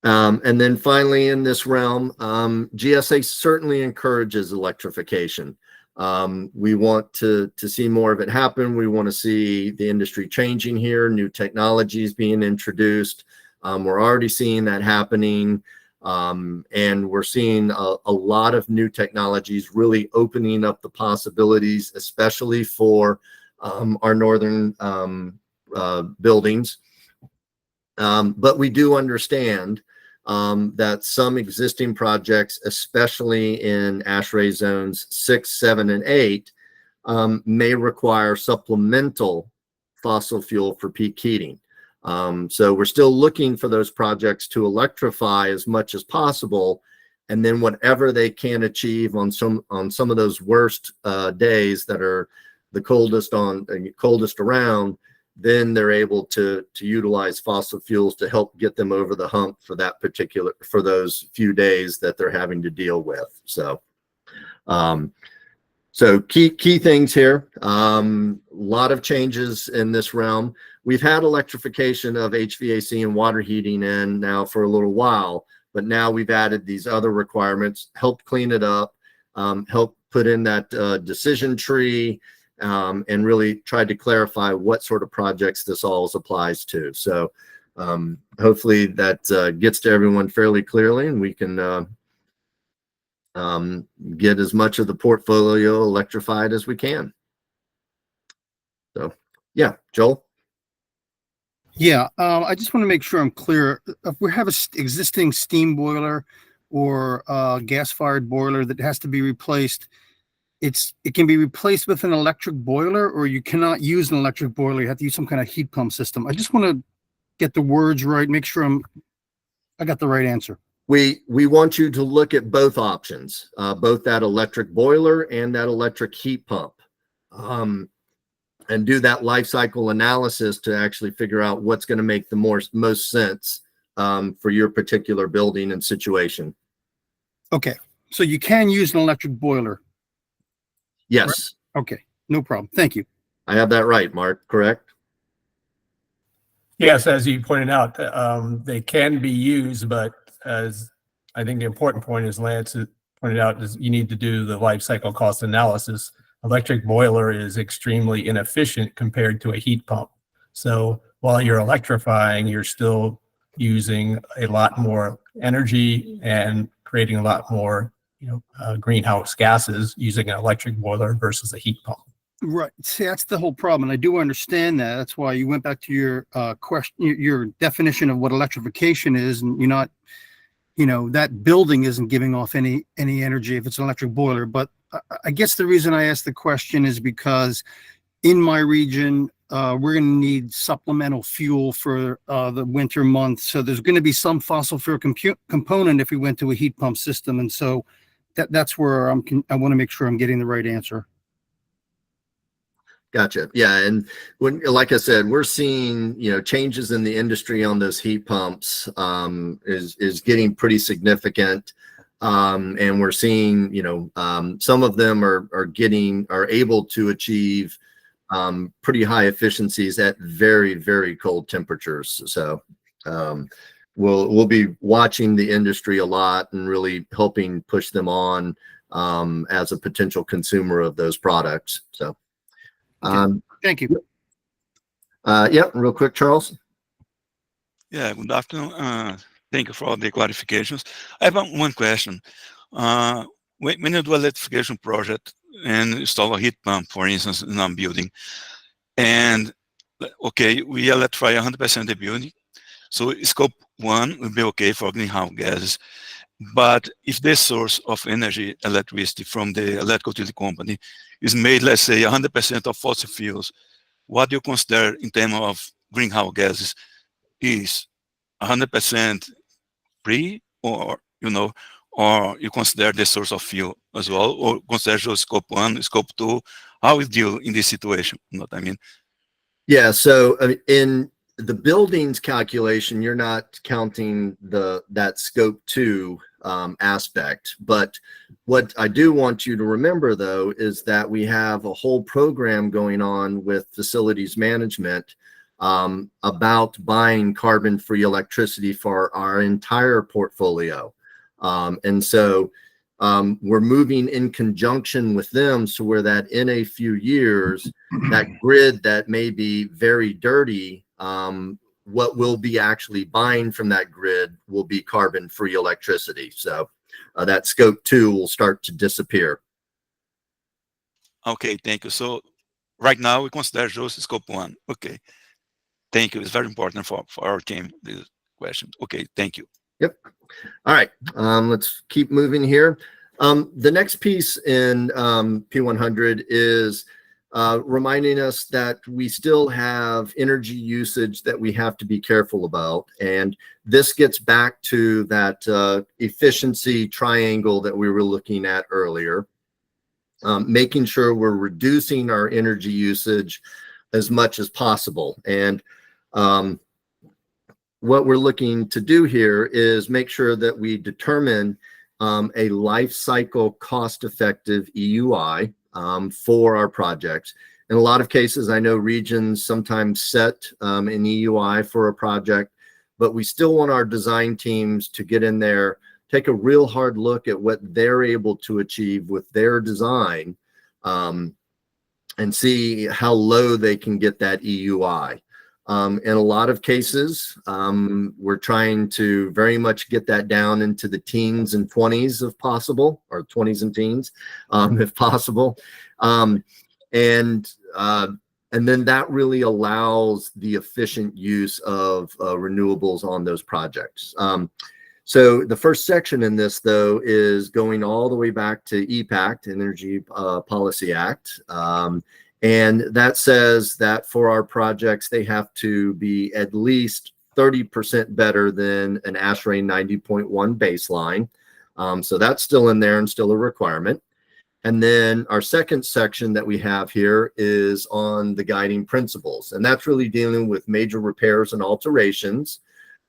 And then finally, in this realm, GSA certainly encourages electrification. We want to see more of it happen. We want to see the industry changing here, new technologies being introduced. We're already seeing that happening. And we're seeing a lot of new technologies really opening up the possibilities, especially for our northern buildings. But we do understand that some existing projects, especially in ASHRAE zones 6, 7, and 8, may require supplemental fossil fuel for peak heating. So we're still looking for those projects to electrify as much as possible, and then whatever they can achieve on some of those worst days that are the coldest around, then they're able to utilize fossil fuels to help get them over the hump for those few days that they're having to deal with. So, so key things here. A lot of changes in this realm. We've had electrification of HVAC and water heating in now for a little while, but now we've added these other requirements, helped clean it up, helped put in that decision tree, and really tried to clarify what sort of projects this all applies to. So hopefully that gets to everyone fairly clearly, and we can get as much of the portfolio electrified as we can. So yeah, Joel. Yeah, I just want to make sure I'm clear. If we have an existing steam boiler or a gas-fired boiler that has to be replaced, it can be replaced with an electric boiler, or you cannot use an electric boiler. You have to use some kind of heat pump system. I just want to get the words right, make sure I got the right answer. We want you to look at both options, both that electric boiler and that electric heat pump, and do that life cycle analysis to actually figure out what's going to make the most sense for your particular building and situation. Okay, so you can use an electric boiler. Yes. Right? Okay, no problem. Thank you. I have that right, Mark, correct? Yes, as you pointed out, they can be used, but as I think the important point is Lance pointed out is you need to do the life cycle cost analysis. Electric boiler is extremely inefficient compared to a heat pump. So while you're electrifying, you're still using a lot more energy and creating a lot more, greenhouse gases using an electric boiler versus a heat pump. Right. See, that's the whole problem. I do understand that. That's why you went back to your question, your definition of what electrification is, and you're not, that building isn't giving off any energy if it's an electric boiler. But I guess the reason I asked the question is because in my region, we're going to need supplemental fuel for the winter months. So there's going to be some fossil fuel component if we went to a heat pump system. And so that's where I want to make sure I'm getting the right answer. Gotcha. Yeah, and when, like I said, we're seeing, changes in the industry on those heat pumps is getting pretty significant, and we're seeing, some of them are able to achieve pretty high efficiencies at very, very cold temperatures. So we'll be watching the industry a lot and really helping push them on as a potential consumer of those products. So. Thank you. Yeah, real quick, Charles. Yeah, good afternoon. Thank you for all the clarifications. I have one question. When you do electrification project and install a heat pump, for instance, in a building, and okay, we electrify 100% the building, so scope 1 will be okay for greenhouse gases. But if the source of energy, electricity from the electrical utility company is made, let's say, 100% of fossil fuels, what do you consider in terms of greenhouse gases is 100% free, or or you consider the source of fuel as well, or consider just scope 1, scope 2? How we deal in this situation? You know what I mean? Yeah, so in the buildings calculation, you're not counting that scope 2 aspect. But what I do want you to remember, though, is that we have a whole program going on with facilities management about buying carbon-free electricity for our entire portfolio. And so we're moving in conjunction with them, so where that in a few years, that grid that may be very dirty, what we'll be actually buying from that grid will be carbon-free electricity. So that scope 2 will start to disappear. Okay, thank you. So right now we consider just scope 1. Okay, thank you. It's very important for our team, this question. Okay, thank you. Yep. All right, let's keep moving here. The next piece in P100 is reminding us that we still have energy usage that we have to be careful about. And this gets back to that efficiency triangle that we were looking at earlier, making sure we're reducing our energy usage as much as possible. And what we're looking to do here is make sure that we determine a life cycle cost-effective EUI for our projects. In a lot of cases, I know regions sometimes set an EUI for a project, but we still want our design teams to get in there, take a real hard look at what they're able to achieve with their design, and see how low they can get that EUI. In a lot of cases, we're trying to very much get that down into the teens and 20s if possible, or 20s and teens if possible. And then that really allows the efficient use of renewables on those projects. So the first section in this, though, is going all the way back to EPACT, Energy Policy Act. And that says that for our projects, they have to be at least 30% better than an ASHRAE 90.1 baseline. So that's still in there and still a requirement. And then our second section that we have here is on the guiding principles. And that's really dealing with major repairs and alterations.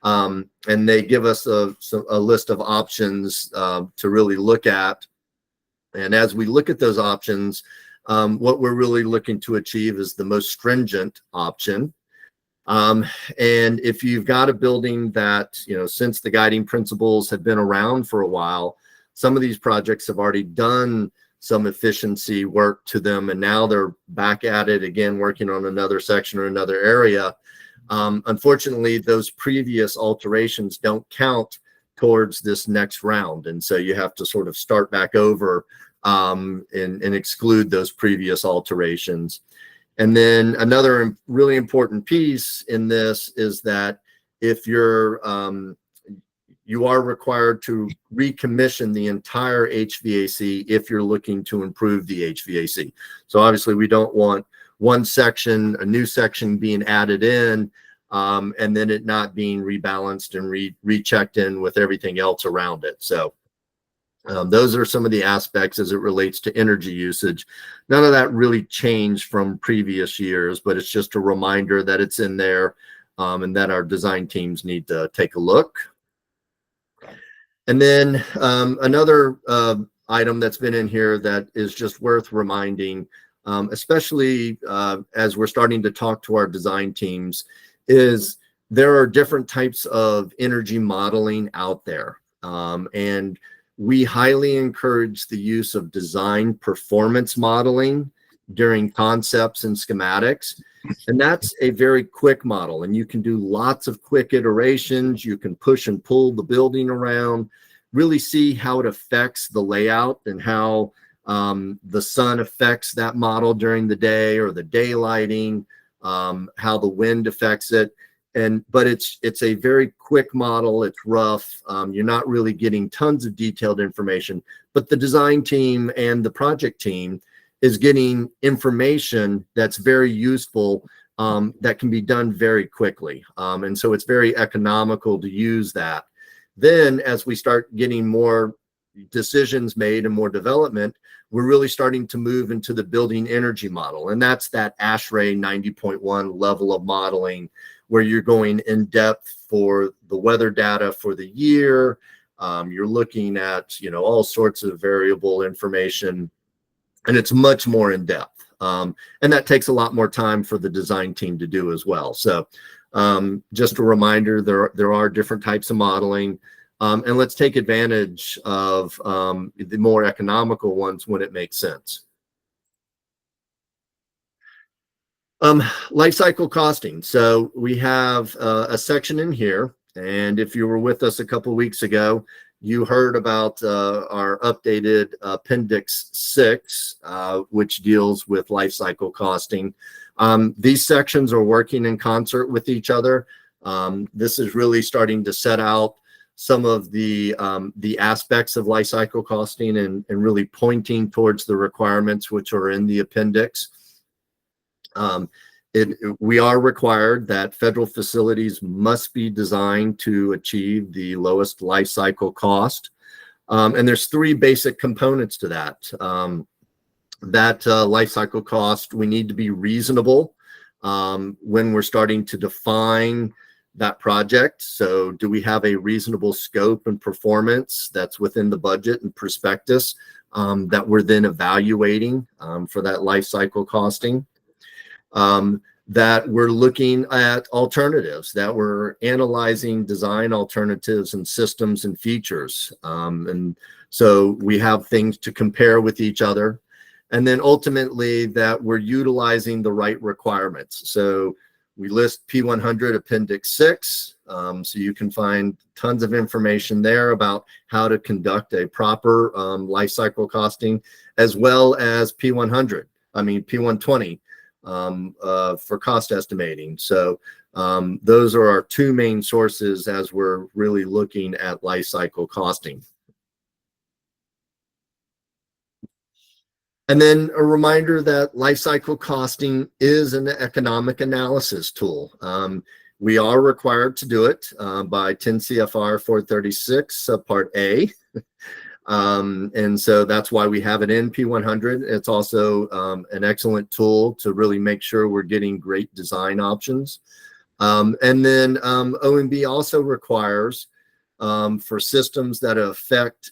And they give us a list of options to really look at. And as we look at those options, what we're really looking to achieve is the most stringent option. And if you've got a building that, since the guiding principles have been around for a while, some of these projects have already done some efficiency work to them, and now they're back at it again, working on another section or another area. Unfortunately, those previous alterations don't count towards this next round. And so you have to sort of start back over and exclude those previous alterations. And then another really important piece in this is that if you are required to recommission the entire HVAC if you're looking to improve the HVAC. So obviously we don't want one section, a new section being added in, and then it not being rebalanced and rechecked in with everything else around it. So Those are some of the aspects as it relates to energy usage. None of that really changed from previous years, but it's just a reminder that it's in there, and that our design teams need to take a look. And then another item that's been in here that is just worth reminding, especially as we're starting to talk to our design teams, is there are different types of energy modeling out there. And we highly encourage the use of design performance modeling during concepts and schematics. And that's a very quick model, and you can do lots of quick iterations. You can push and pull the building around, really see how it affects the layout and how the sun affects that model during the day, or the daylighting, how the wind affects it. But it's a very quick model. It's rough. You're not really getting tons of detailed information, but the design team and the project team is getting information that's very useful, that can be done very quickly. And so it's very economical to use that. Then as we start getting more decisions made and more development, we're really starting to move into the building energy model. And that's that ASHRAE 90.1 level of modeling, where you're going in depth for the weather data for the year. You're looking at, all sorts of variable information, and it's much more in depth. And that takes a lot more time for the design team to do as well. So just a reminder, there are different types of modeling, and let's take advantage of the more economical ones when it makes sense. Life cycle costing. So we have a section in here, and if you were with us a couple weeks ago, you heard about our updated Appendix 6, which deals with life cycle costing. These sections are working in concert with each other. This is really starting to set out some of the aspects of life cycle costing, and really pointing towards the requirements which are in the appendix. We are required that federal facilities must be designed to achieve the lowest life cycle cost. And there's three basic components to that. Life cycle cost, we need to be reasonable when we're starting to define that project. So do we have a reasonable scope and performance that's within the budget and prospectus that we're then evaluating for that life cycle costing? That we're looking at alternatives, that we're analyzing design alternatives and systems and features. And so we have things to compare with each other. And then ultimately that we're utilizing the right requirements. So we list P100 Appendix 6. So you can find tons of information there about how to conduct a proper life cycle costing, as well as P120 for cost estimating. So those are our two main sources as we're really looking at life cycle costing. And then a reminder that life cycle costing is an economic analysis tool. We are required to do it by 10 CFR 436 subpart A. And so that's why we have it in P100. It's also an excellent tool to really make sure we're getting great design options. And then OMB also requires for systems that affect,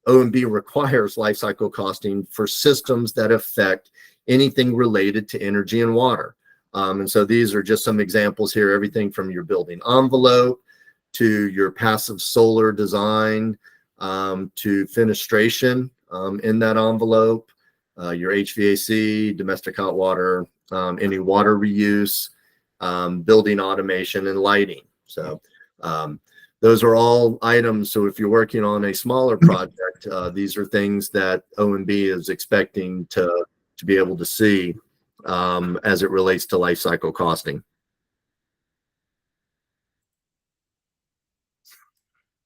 OMB requires life cycle costing for systems that affect anything related to energy and water. And so these are just some examples here, everything from your building envelope to your passive solar design, to fenestration in that envelope, your HVAC, domestic hot water, any water reuse, building automation, and lighting. So those are all items. So if you're working on a smaller project, these are things that OMB is expecting to be able to see as it relates to life cycle costing.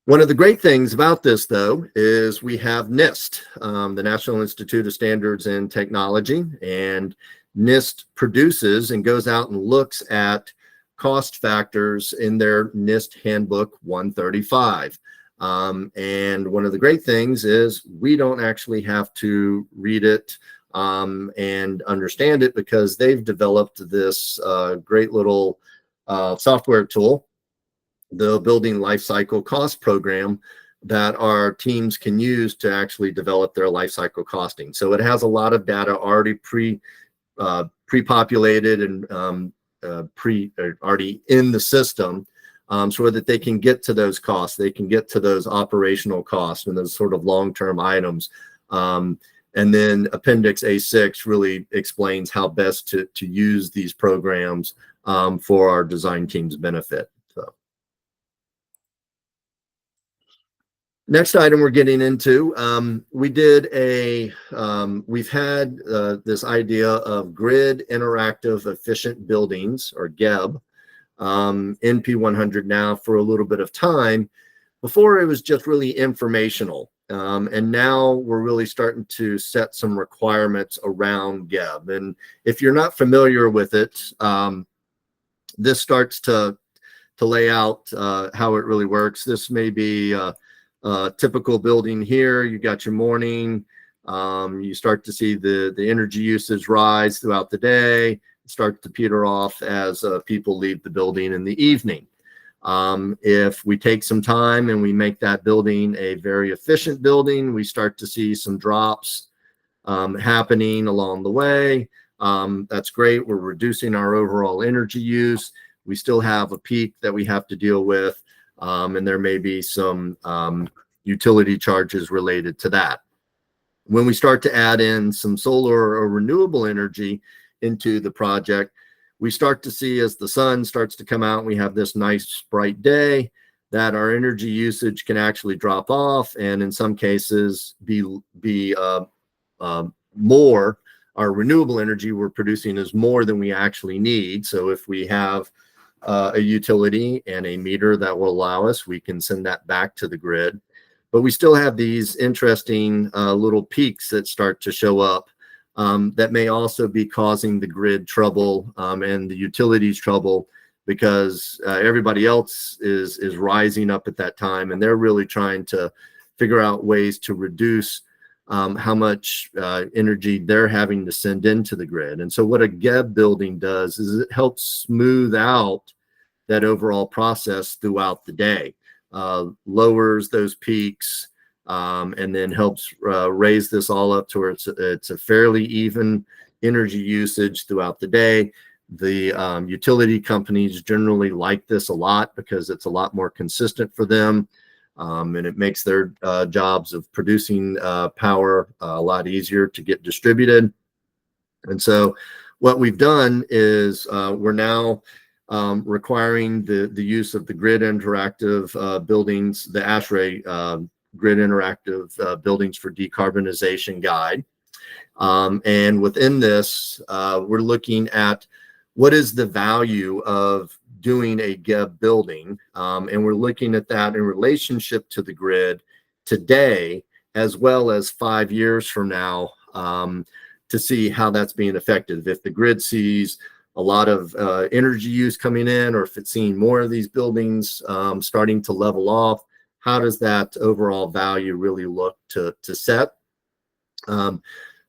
One of the great things about this, though, is we have NIST, the National Institute of Standards and Technology, and NIST produces and goes out and looks at cost factors in their NIST Handbook 135. And one of the great things is we don't actually have to read it and understand it, because they've developed this great little software tool, the Building Lifecycle Cost Program, that our teams can use to actually develop their life cycle costing. So it has a lot of data already pre-populated and already in the system, so that they can get to those costs, they can get to those operational costs and those sort of long-term items. And then Appendix A6 really explains how best to use these programs for our design team's benefit. So, next item we're getting into, we've had this idea of grid interactive efficient buildings, or GEB, in P100 now for a little bit of time. Before, it was just really informational. And now we're really starting to set some requirements around GEB. And if you're not familiar with it, this starts to lay out how it really works. This may be a typical building here. You got your morning. You start to see the energy usage rise throughout the day, start to peter off as people leave the building in the evening. If we take some time and we make that building a very efficient building, we start to see some drops happening along the way. That's great. We're reducing our overall energy use. We still have a peak that we have to deal with, and there may be some utility charges related to that. When we start to add in some solar or renewable energy into the project, we start to see, as the sun starts to come out, we have this nice bright day, that our energy usage can actually drop off, and in some cases be more. Our renewable energy we're producing is more than we actually need. So if we have a utility and a meter that will allow us, we can send that back to the grid. But we still have these interesting little peaks that start to show up, that may also be causing the grid trouble and the utilities trouble, because everybody else is rising up at that time, and they're really trying to figure out ways to reduce how much energy they're having to send into the grid. And so what a GEB building does is it helps smooth out that overall process throughout the day, lowers those peaks, and then helps raise this all up to where it's a fairly even energy usage throughout the day. The utility companies generally like this a lot because it's a lot more consistent for them, and it makes their jobs of producing power a lot easier to get distributed. And so what we've done is we're now requiring the use of the grid interactive buildings, the ASHRAE grid interactive buildings for decarbonization guide. And within this, we're looking at what is the value of doing a GEB building. And we're looking at that in relationship to the grid today, as well as 5 years from now, to see how that's being effective. If the grid sees a lot of energy use coming in, or if it's seeing more of these buildings starting to level off, how does that overall value really look to set?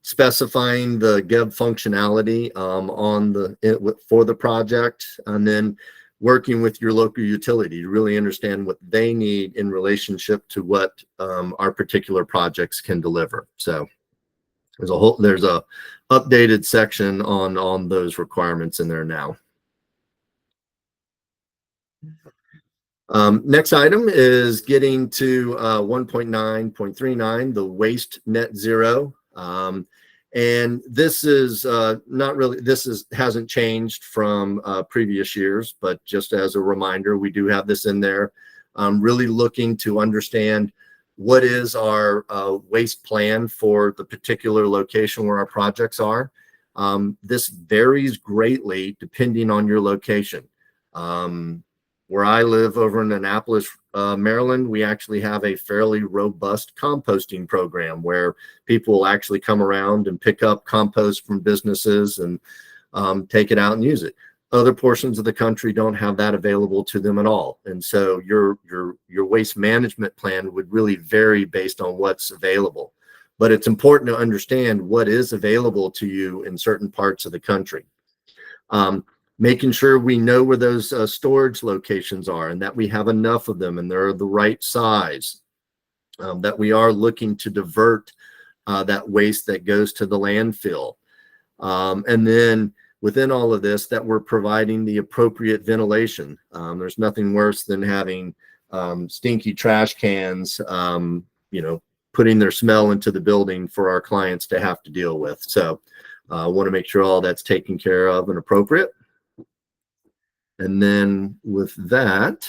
Specifying the GEB functionality for the project, and then working with your local utility to really understand what they need in relationship to what our particular projects can deliver. So there's a updated section on those requirements in there now. Next item is getting to 1.9.39, the waste net zero. And this is not really, hasn't changed from previous years, but just as a reminder, we do have this in there, really looking to understand what is our waste plan for the particular location where our projects are. This varies greatly depending on your location. Where I live over in Annapolis, Maryland, we actually have a fairly robust composting program where people will actually come around and pick up compost from businesses and take it out and use it. Other portions of the country don't have that available to them at all. And so your waste management plan would really vary based on what's available. But it's important to understand what is available to you in certain parts of the country. Making sure we know where those storage locations are and that we have enough of them and they're the right size, that we are looking to divert that waste that goes to the landfill. And then within all of this, that we're providing the appropriate ventilation. There's nothing worse than having stinky trash cans, putting their smell into the building for our clients to have to deal with. So I want to make sure all that's taken care of and appropriate. And then with that,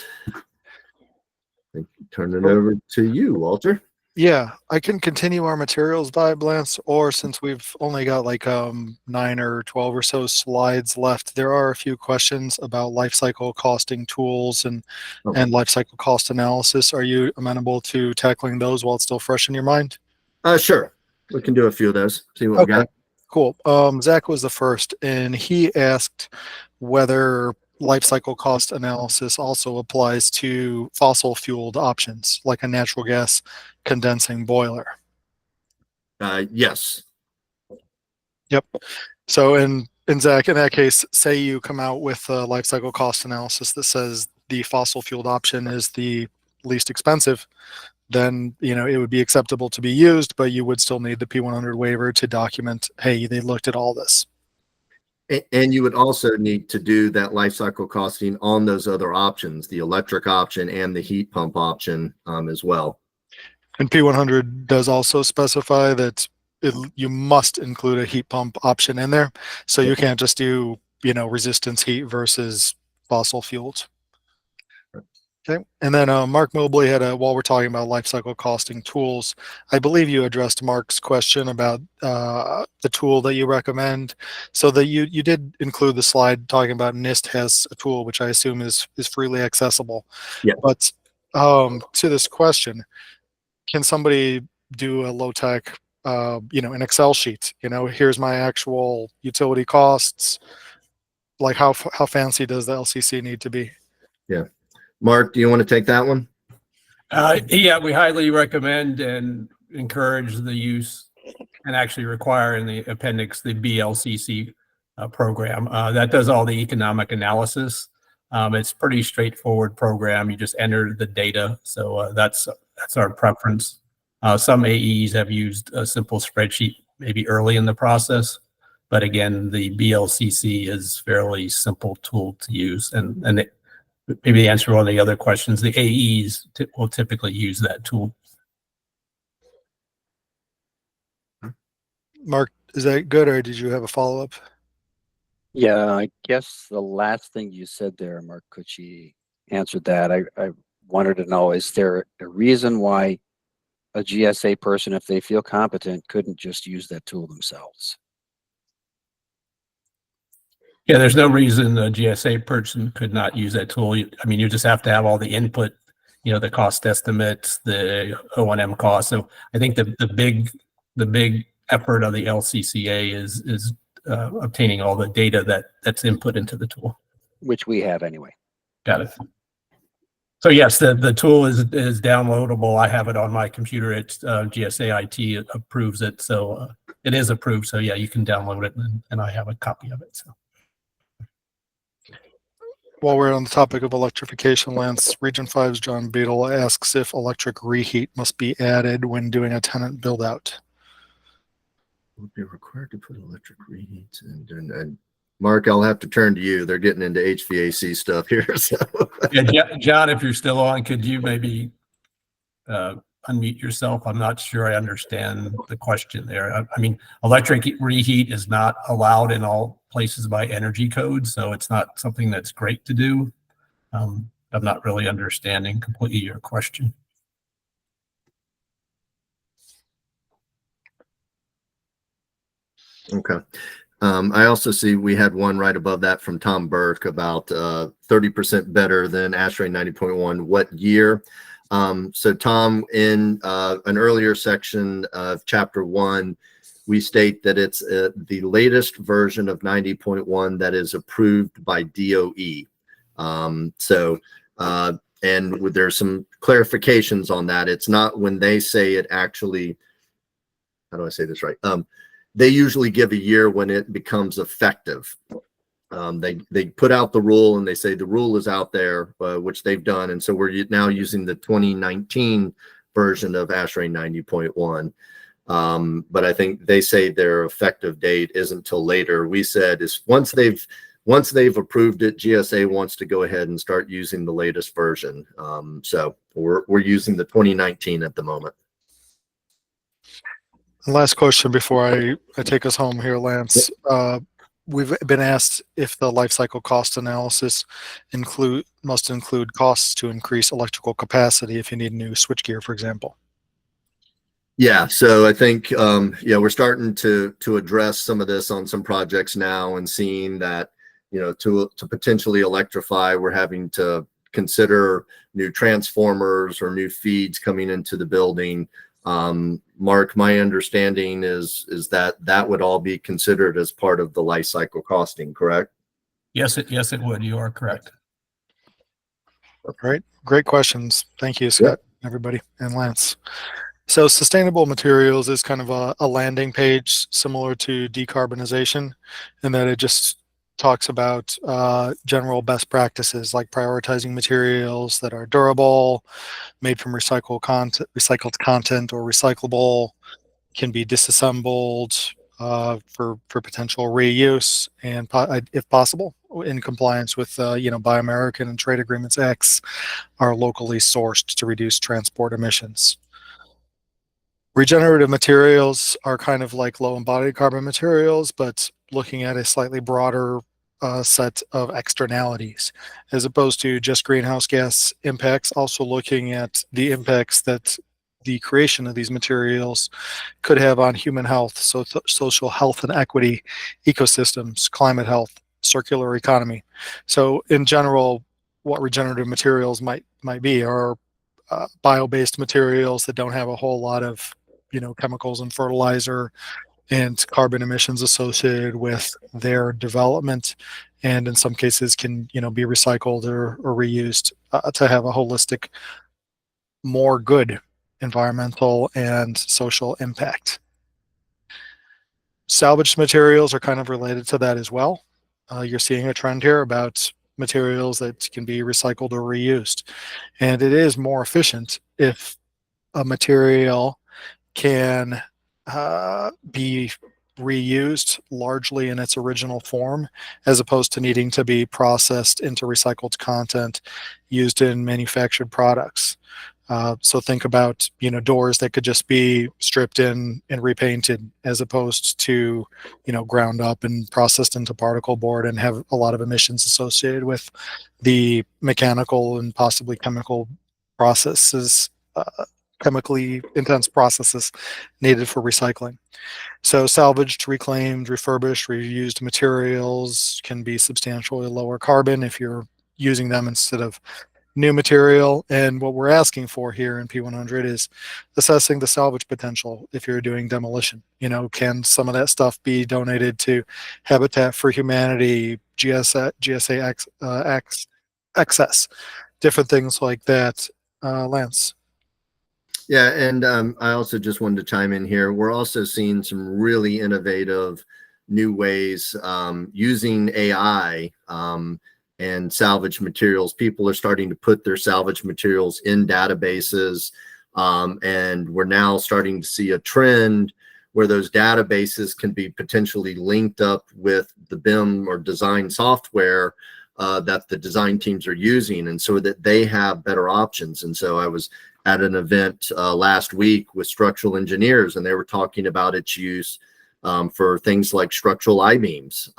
I turn it over to you, Walter. Yeah, I can continue our materials dive, Lance, or since we've only got like 9 or 12 or so slides left, there are a few questions about life cycle costing tools and life cycle cost analysis. Are you amenable to tackling those while it's still fresh in your mind? Sure. We can do a few of those. See what we got. Cool. Zach was the first, and he asked whether life cycle cost analysis also applies to fossil fueled options like a natural gas condensing boiler. Yes. Yep. So in Zach, in that case, say you come out with a life cycle cost analysis that says the fossil fueled option is the least expensive, then it would be acceptable to be used, but you would still need the P100 waiver to document, hey, they looked at all this. And you would also need to do that life cycle costing on those other options, the electric option and the heat pump option as well. And P100 does also specify that you must include a heat pump option in there. So you can't just do, resistance heat versus fossil fuels. Okay. And then Mark Mobley had while we're talking about life cycle costing tools, I believe you addressed Mark's question about the tool that you recommend. So that you did include the slide talking about NIST has a tool, which I assume is freely accessible. Yeah. But to this question, can somebody do a low tech, an Excel sheet? Here's my actual utility costs. Like how fancy does the LCC need to be? Yeah. Mark, do you want to take that one? Yeah, we highly recommend and encourage the use and actually require in the appendix the BLCC program. That does all the economic analysis. It's pretty straightforward program. You just enter the data. So that's our preference. Some AEs have used a simple spreadsheet maybe early in the process, but again, the BLCC is fairly simple tool to use. And maybe the answer to one of the other questions, the AEs will typically use that tool. Mark, is that good, or did you have a follow-up? Yeah, I guess the last thing you said there, Mark Cucci answered that. I wanted to know, is there a reason why a GSA person, if they feel competent, couldn't just use that tool themselves? Yeah, there's no reason a GSA person could not use that tool. I mean, you just have to have all the input, the cost estimates, the O&M costs. So I think the big effort of the LCCA is obtaining all the data that's input into the tool. Which we have anyway. Got it. So yes, the tool is downloadable. I have it on my computer. It's GSA IT approves it, so it is approved. So yeah, you can download it, and I have a copy of it. So. While we're on the topic of electrification, Lance, Region 5's John Beadle asks if electric reheat must be added when doing a tenant build out. Would be required to put electric reheats and Mark, I'll have to turn to you. They're getting into HVAC stuff here. So yeah, John, if you're still on, could you maybe unmute yourself? I'm not sure I understand the question there. I mean, electric reheat is not allowed in all places by energy code, so it's not something that's great to do. I'm not really understanding completely your question. Okay. I also see we had one right above that from Tom Burke about 30% better than ASHRAE 90.1. What year? So Tom, in an earlier section of chapter 1, we state that it's the latest version of 90.1 that is approved by DOE. And there's some clarifications on that. It's not when they say it actually, how do I say this right? They usually give a year when it becomes effective. They put out the rule and they say the rule is out there, which they've done. And so we're now using the 2019 version of ASHRAE 90.1. But I think they say their effective date isn't till later. We said is once they've approved it, GSA wants to go ahead and start using the latest version. So we're using the 2019 at the moment. Last question before I take us home here, Lance. We've been asked if the life cycle cost analysis must include costs to increase electrical capacity if you need new switchgear, for example. Yeah, so I think we're starting to address some of this on some projects now, and seeing that to potentially electrify, we're having to consider new transformers or new feeds coming into the building. Mark, my understanding is that would all be considered as part of the life cycle costing, correct? Yes, it would. You are correct. Great questions. Thank you, Scott, everybody, and Lance. So sustainable materials is kind of a landing page similar to decarbonization, in that it just talks about general best practices like prioritizing materials that are durable, made from recycled content or recyclable, can be disassembled for potential reuse, and if possible, in compliance with Buy American and Trade Agreements X, are locally sourced to reduce transport emissions. Regenerative materials are kind of like low embodied carbon materials, but looking at a slightly broader set of externalities, as opposed to just greenhouse gas impacts, also looking at the impacts that the creation of these materials could have on human health, social health and equity, ecosystems, climate health, circular economy. So in general, what regenerative materials might be are bio-based materials that don't have a whole lot of chemicals and fertilizer and carbon emissions associated with their development, and in some cases can be recycled or reused to have a holistic, more good environmental and social impact. Salvaged materials are kind of related to that as well. You're seeing a trend here about materials that can be recycled or reused, and it is more efficient if a material can be reused largely in its original form, as opposed to needing to be processed into recycled content used in manufactured products. So think about doors that could just be stripped in and repainted, as opposed to ground up and processed into particle board and have a lot of emissions associated with the mechanical and possibly chemical processes, chemically intense processes needed for recycling. So salvaged, reclaimed, refurbished, reused materials can be substantially lower carbon if you're using them instead of new material. And what we're asking for here in P100 is assessing the salvage potential if you're doing demolition. Can some of that stuff be donated to Habitat for Humanity, GSA Access, different things like that? Lance? Yeah, and I also just wanted to chime in here. We're also seeing some really innovative new ways using AI and salvage materials. People are starting to put their salvage materials in databases, and we're now starting to see a trend where those databases can be potentially linked up with the BIM or design software that the design teams are using, and so that they have better options. And so I was at an event last week with structural engineers, and they were talking about its use for things like structural I-beams.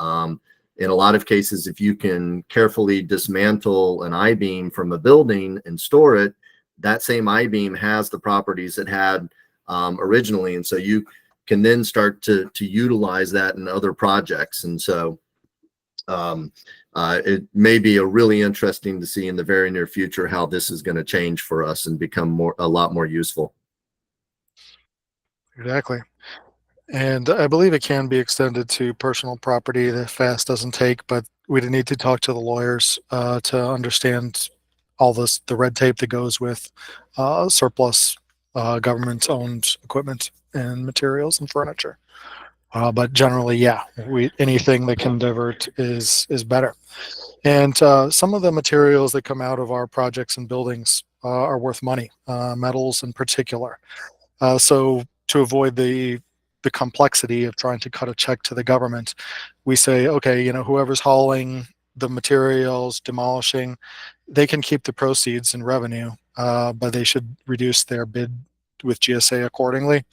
In a lot of cases, if you can carefully dismantle an I-beam from a building and store it, that same I-beam has the properties it had originally. And so you can then start to utilize that in other projects. And so it may be a really interesting to see in the very near future how this is going to change for us and become a lot more useful. Exactly. And I believe it can be extended to personal property. The fast doesn't take, but we'd need to talk to the lawyers to understand all the red tape that goes with surplus government-owned equipment and materials and furniture. But generally, yeah, anything that can divert is better. And some of the materials that come out of our projects and buildings are worth money, metals in particular. So to avoid the complexity of trying to cut a check to the government, we say, okay, whoever's hauling the materials, demolishing, they can keep the proceeds and revenue, but they should reduce their bid with GSA accordingly.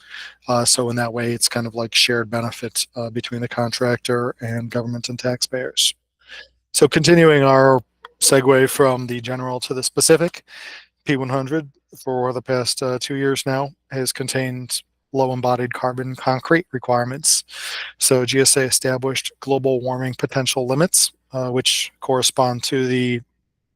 So in that way, it's kind of like shared benefit between the contractor and government and taxpayers. So continuing our segue from the general to the specific, P100 for the past 2 years now has contained low embodied carbon concrete requirements. So GSA established global warming potential limits, which correspond to the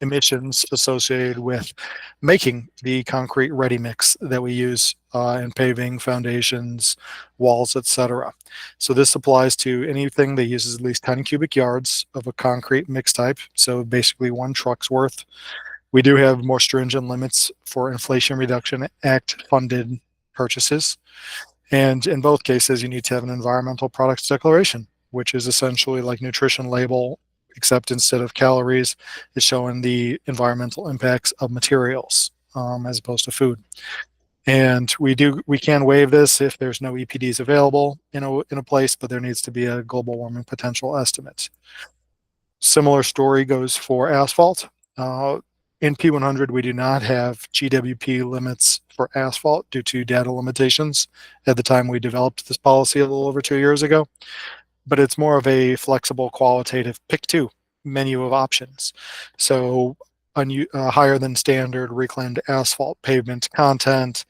emissions associated with making the concrete ready mix that we use in paving, foundations, walls, etc. So this applies to anything that uses at least 10 cubic yards of a concrete mix type. So basically one truck's worth. We do have more stringent limits for Inflation Reduction Act funded purchases. And in both cases, you need to have an environmental products declaration, which is essentially like nutrition label, except instead of calories, it's showing the environmental impacts of materials as opposed to food. And we can waive this if there's no EPDs available in a place, but there needs to be a global warming potential estimate. Similar story goes for asphalt. In P100, we do not have GWP limits for asphalt due to data limitations at the time we developed this policy a little over 2 years ago. But it's more of a flexible qualitative pick two menu of options. So higher than standard reclaimed asphalt pavement content,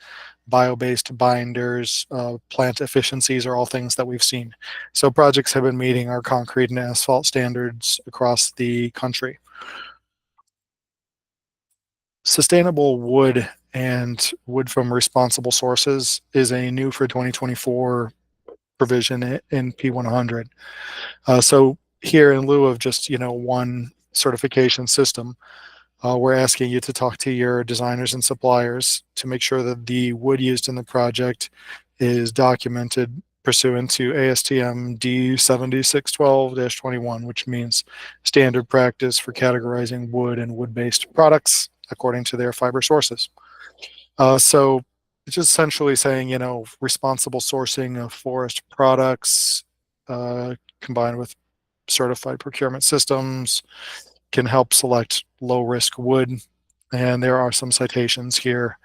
bio-based binders, plant efficiencies are all things that we've seen. So projects have been meeting our concrete and asphalt standards across the country. Sustainable wood and wood from responsible sources is a new for 2024 provision in P100. So here, in lieu of just one certification system, we're asking you to talk to your designers and suppliers to make sure that the wood used in the project is documented pursuant to ASTM D7612-21, which means standard practice for categorizing wood and wood-based products according to their fiber sources. So it's just essentially saying, responsible sourcing of forest products combined with certified procurement systems can help select low-risk wood. And there are some citations here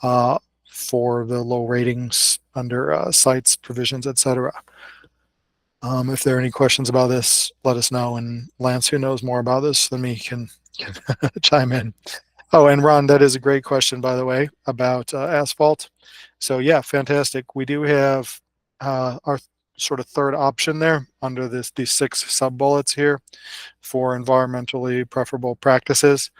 for the low ratings under sites, provisions, etc. If there are any questions about this, let us know. And Lance, who knows more about this than me, can chime in. Oh, and Ron, that is a great question, by the way, about asphalt. So yeah, fantastic. We do have our sort of third option there under these 6 sub-bullets here for environmentally preferable practices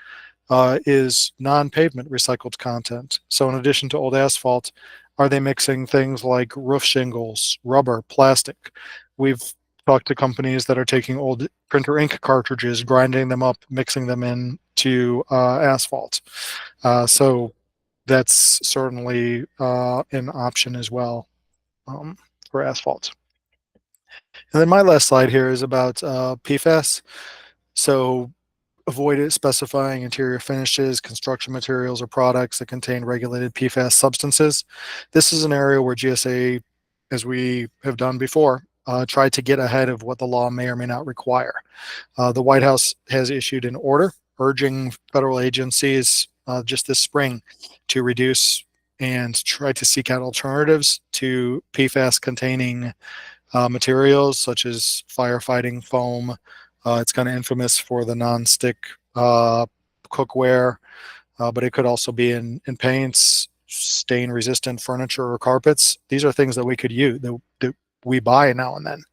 is non-pavement recycled content. So in addition to old asphalt, are they mixing things like roof shingles, rubber, plastic? We've talked to companies that are taking old printer ink cartridges, grinding them up, mixing them into asphalt. So that's certainly an option as well for asphalt. And then my last slide here is about PFAS. So avoid it specifying interior finishes, construction materials, or products that contain regulated PFAS substances. This is an area where GSA, as we have done before, tried to get ahead of what the law may or may not require. The White House has issued an order urging federal agencies just this spring to reduce and try to seek out alternatives to PFAS containing materials such as firefighting foam. It's kind of infamous for the non-stick cookware, but it could also be in paints, stain-resistant furniture or carpets. These are things that we could use, that we buy now and then.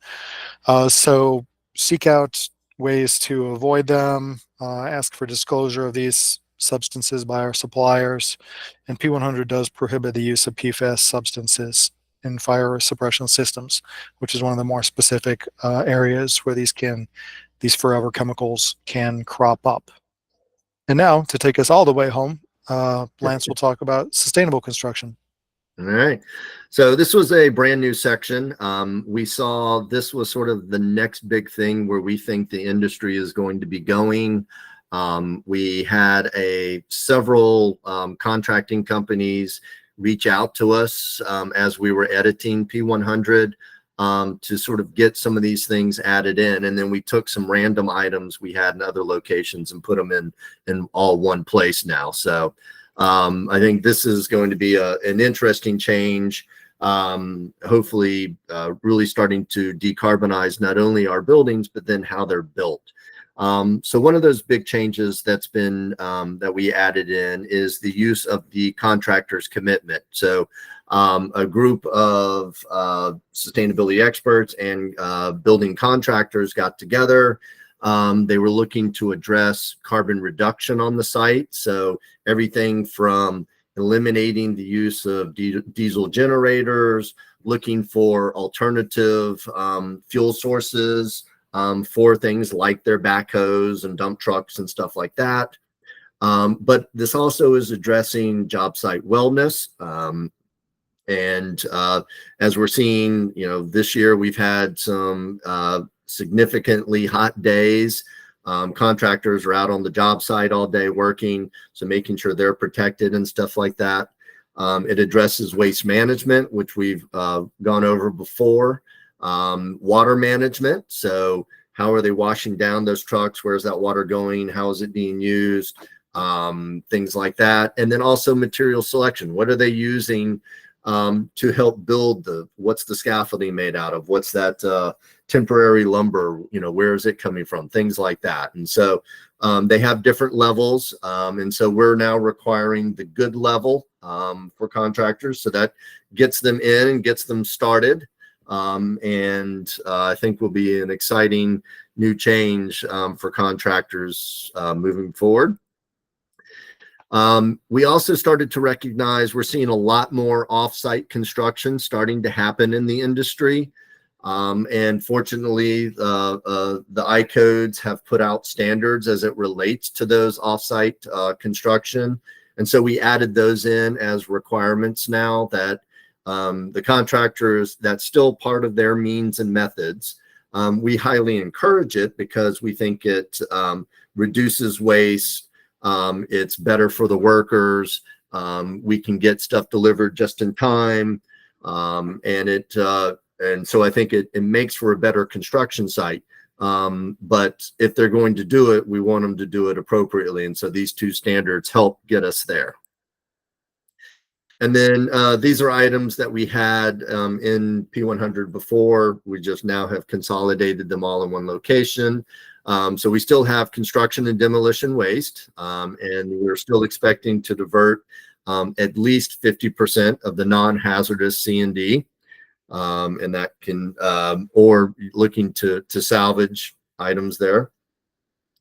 So seek out ways to avoid them, ask for disclosure of these substances by our suppliers, and P100 does prohibit the use of PFAS substances in fire suppression systems, which is one of the more specific areas where these forever chemicals can crop up. And now, to take us all the way home, Lance will talk about sustainable construction. All right. So this was a brand new section. We saw this was sort of the next big thing where we think the industry is going to be going. We had several contracting companies reach out to us as we were editing P100 to sort of get some of these things added in. And then we took some random items we had in other locations and put them in all one place now. So I think this is going to be an interesting change, hopefully really starting to decarbonize not only our buildings, but then how they're built. So one of those big changes that's been that we added in is the use of the contractor's commitment. So a group of sustainability experts and building contractors got together. They were looking to address carbon reduction on the site. So everything from eliminating the use of diesel generators, looking for alternative fuel sources for things like their backhoes and dump trucks and stuff like that. But this also is addressing job site wellness. And as we're seeing, this year we've had some significantly hot days. Contractors are out on the job site all day working, so making sure they're protected and stuff like that. It addresses waste management, which we've gone over before. Water management, so how are they washing down those trucks? Where's that water going? How is it being used? Things like that. And then also material selection. What are they using to help build what's the scaffolding made out of? What's that temporary lumber, where is it coming from? Things like that. And so they have different levels. And so we're now requiring the good level for contractors. So that gets them in and gets them started. And I think will be an exciting new change for contractors moving forward. We also started to recognize we're seeing a lot more off-site construction starting to happen in the industry. And fortunately, the I-codes have put out standards as it relates to those off-site construction. And so we added those in as requirements now that the contractors, that's still part of their means and methods. We highly encourage it because we think it reduces waste. It's better for the workers. We can get stuff delivered just in time. And so I think it makes for a better construction site. But if they're going to do it, we want them to do it appropriately. And so these two standards help get us there. And then these are items that we had in P100 before. We just now have consolidated them all in one location. So we still have construction and demolition waste, and we're still expecting to divert at least 50% of the non-hazardous C&D, and that can, or looking to salvage items there.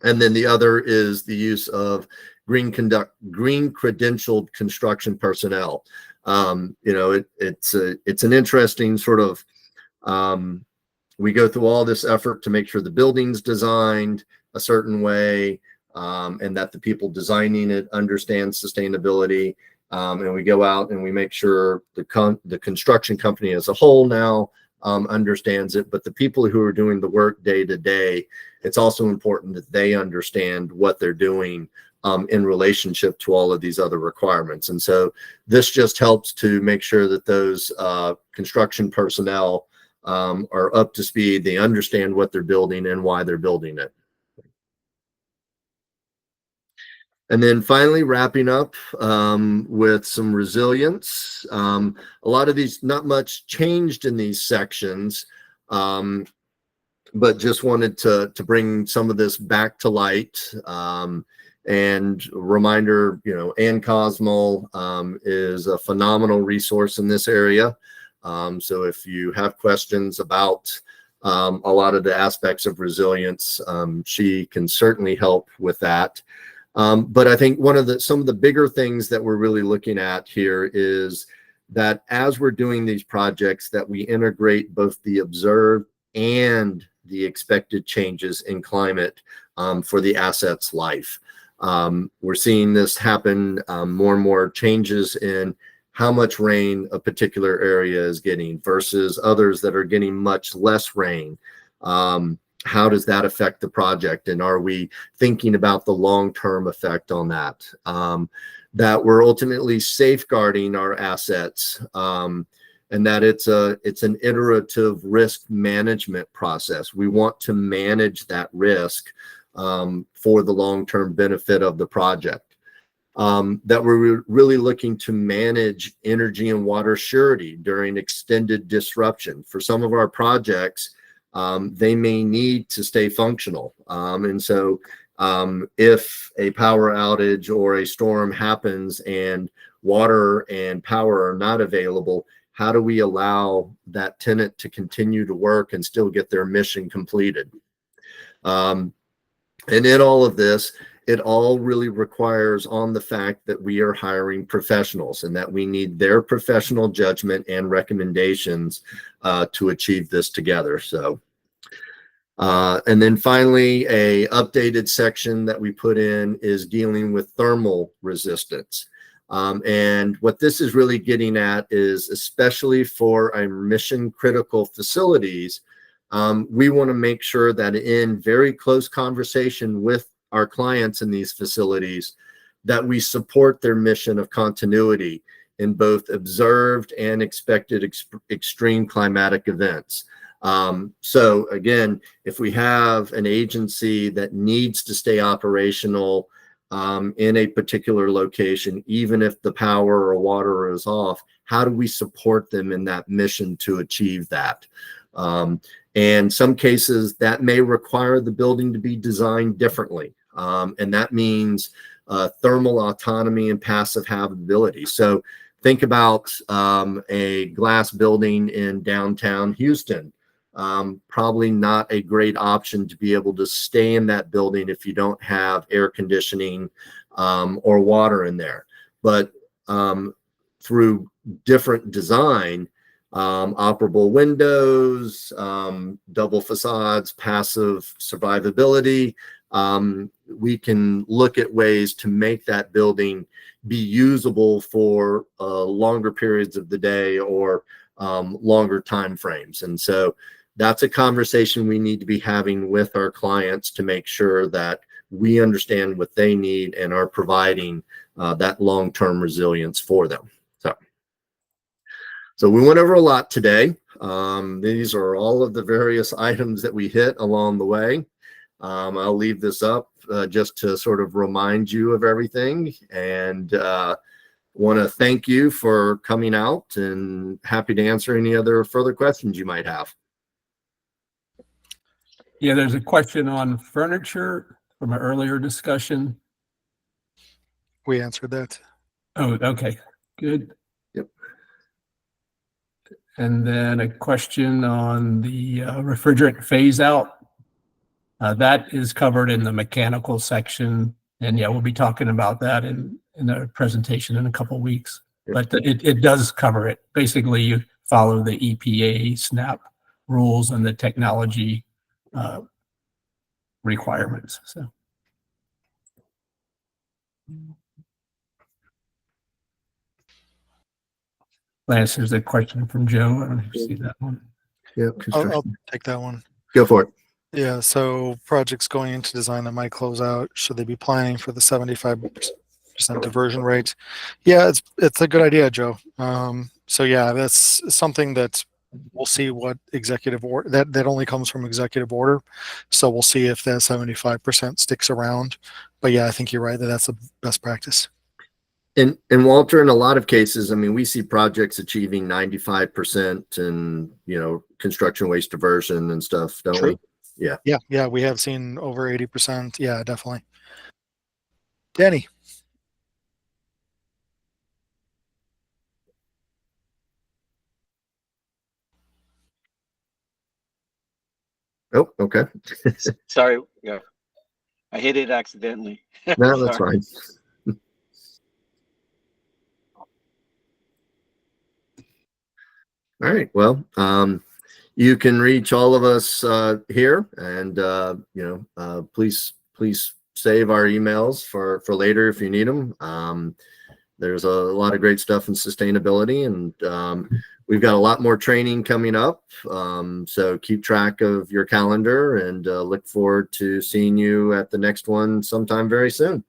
And then the other is the use of green credentialed construction personnel. It's an interesting sort of, we go through all this effort to make sure the building's designed a certain way, and that the people designing it understand sustainability. And we go out and we make sure the construction company as a whole now understands it, but the people who are doing the work day to day, it's also important that they understand what they're doing in relationship to all of these other requirements. And so this just helps to make sure that those construction personnel are up to speed. They understand what they're building and why they're building it. And then finally, wrapping up with some resilience. A lot of these, not much changed in these sections, but just wanted to bring some of this back to light. And reminder, Ann Cosmo is a phenomenal resource in this area. So if you have questions about a lot of the aspects of resilience, she can certainly help with that. But I think some of the bigger things that we're really looking at here is that as we're doing these projects, that we integrate both the observed and the expected changes in climate for the asset's life. We're seeing this happen, more and more changes in how much rain a particular area is getting versus others that are getting much less rain. How does that affect the project? And are we thinking about the long-term effect on that? That we're ultimately safeguarding our assets, and that it's an iterative risk management process. We want to manage that risk for the long-term benefit of the project. That we're really looking to manage energy and water surety during extended disruption. For some of our projects, they may need to stay functional. And so if a power outage or a storm happens and water and power are not available, how do we allow that tenant to continue to work and still get their mission completed? And in all of this, it all really requires on the fact that we are hiring professionals and that we need their professional judgment and recommendations to achieve this together. So, and then finally, a updated section that we put in is dealing with thermal resistance. And what this is really getting at is, especially for our mission critical facilities, we want to make sure that in very close conversation with our clients in these facilities, that we support their mission of continuity in both observed and expected extreme climatic events. So again, if we have an agency that needs to stay operational in a particular location, even if the power or water is off, how do we support them in that mission to achieve that? And some cases that may require the building to be designed differently. And that means thermal autonomy and passive habitability. So think about a glass building in downtown Houston. Probably not a great option to be able to stay in that building if you don't have air conditioning or water in there. But through different design, operable windows, double facades, passive survivability, we can look at ways to make that building be usable for longer periods of the day or longer time frames. And so that's a conversation we need to be having with our clients to make sure that we understand what they need and are providing that long-term resilience for them. So we went over a lot today. These are all of the various items that we hit along the way. I'll leave this up just to sort of remind you of everything, and want to thank you for coming out, and happy to answer any other further questions you might have. Yeah, there's a question on furniture from an earlier discussion. We answered that. Oh, okay, good. Yep. And then a question on the refrigerant phase out. That is covered in the mechanical section. And yeah, we'll be talking about that in a presentation in a couple of weeks. But it does cover it. Basically, you follow the EPA SNAP rules and the technology requirements. So. Lance, there's a question from Joe. I don't know if you see that one. Yeah, I'll take that one. Go for it. Yeah, so projects going into design that might close out, should they be planning for the 75% diversion rate? Yeah, it's a good idea, Joe. So yeah, that's something that we'll see what executive order, that only comes from executive order. So we'll see if that 75% sticks around. But yeah, I think you're right that that's the best practice. And Walter, in a lot of cases, I mean, we see projects achieving 95% and, you know, construction waste diversion and stuff, don't we? Yeah. Yeah, we have seen over 80%. Yeah, definitely. Danny. Oh, okay. Sorry. Yeah. I hit it accidentally. No, that's fine. All right. Well, you can reach all of us here, and please save our emails for later if you need them. There's a lot of great stuff in sustainability, and we've got a lot more training coming up. So keep track of your calendar, and look forward to seeing you at the next one sometime very soon.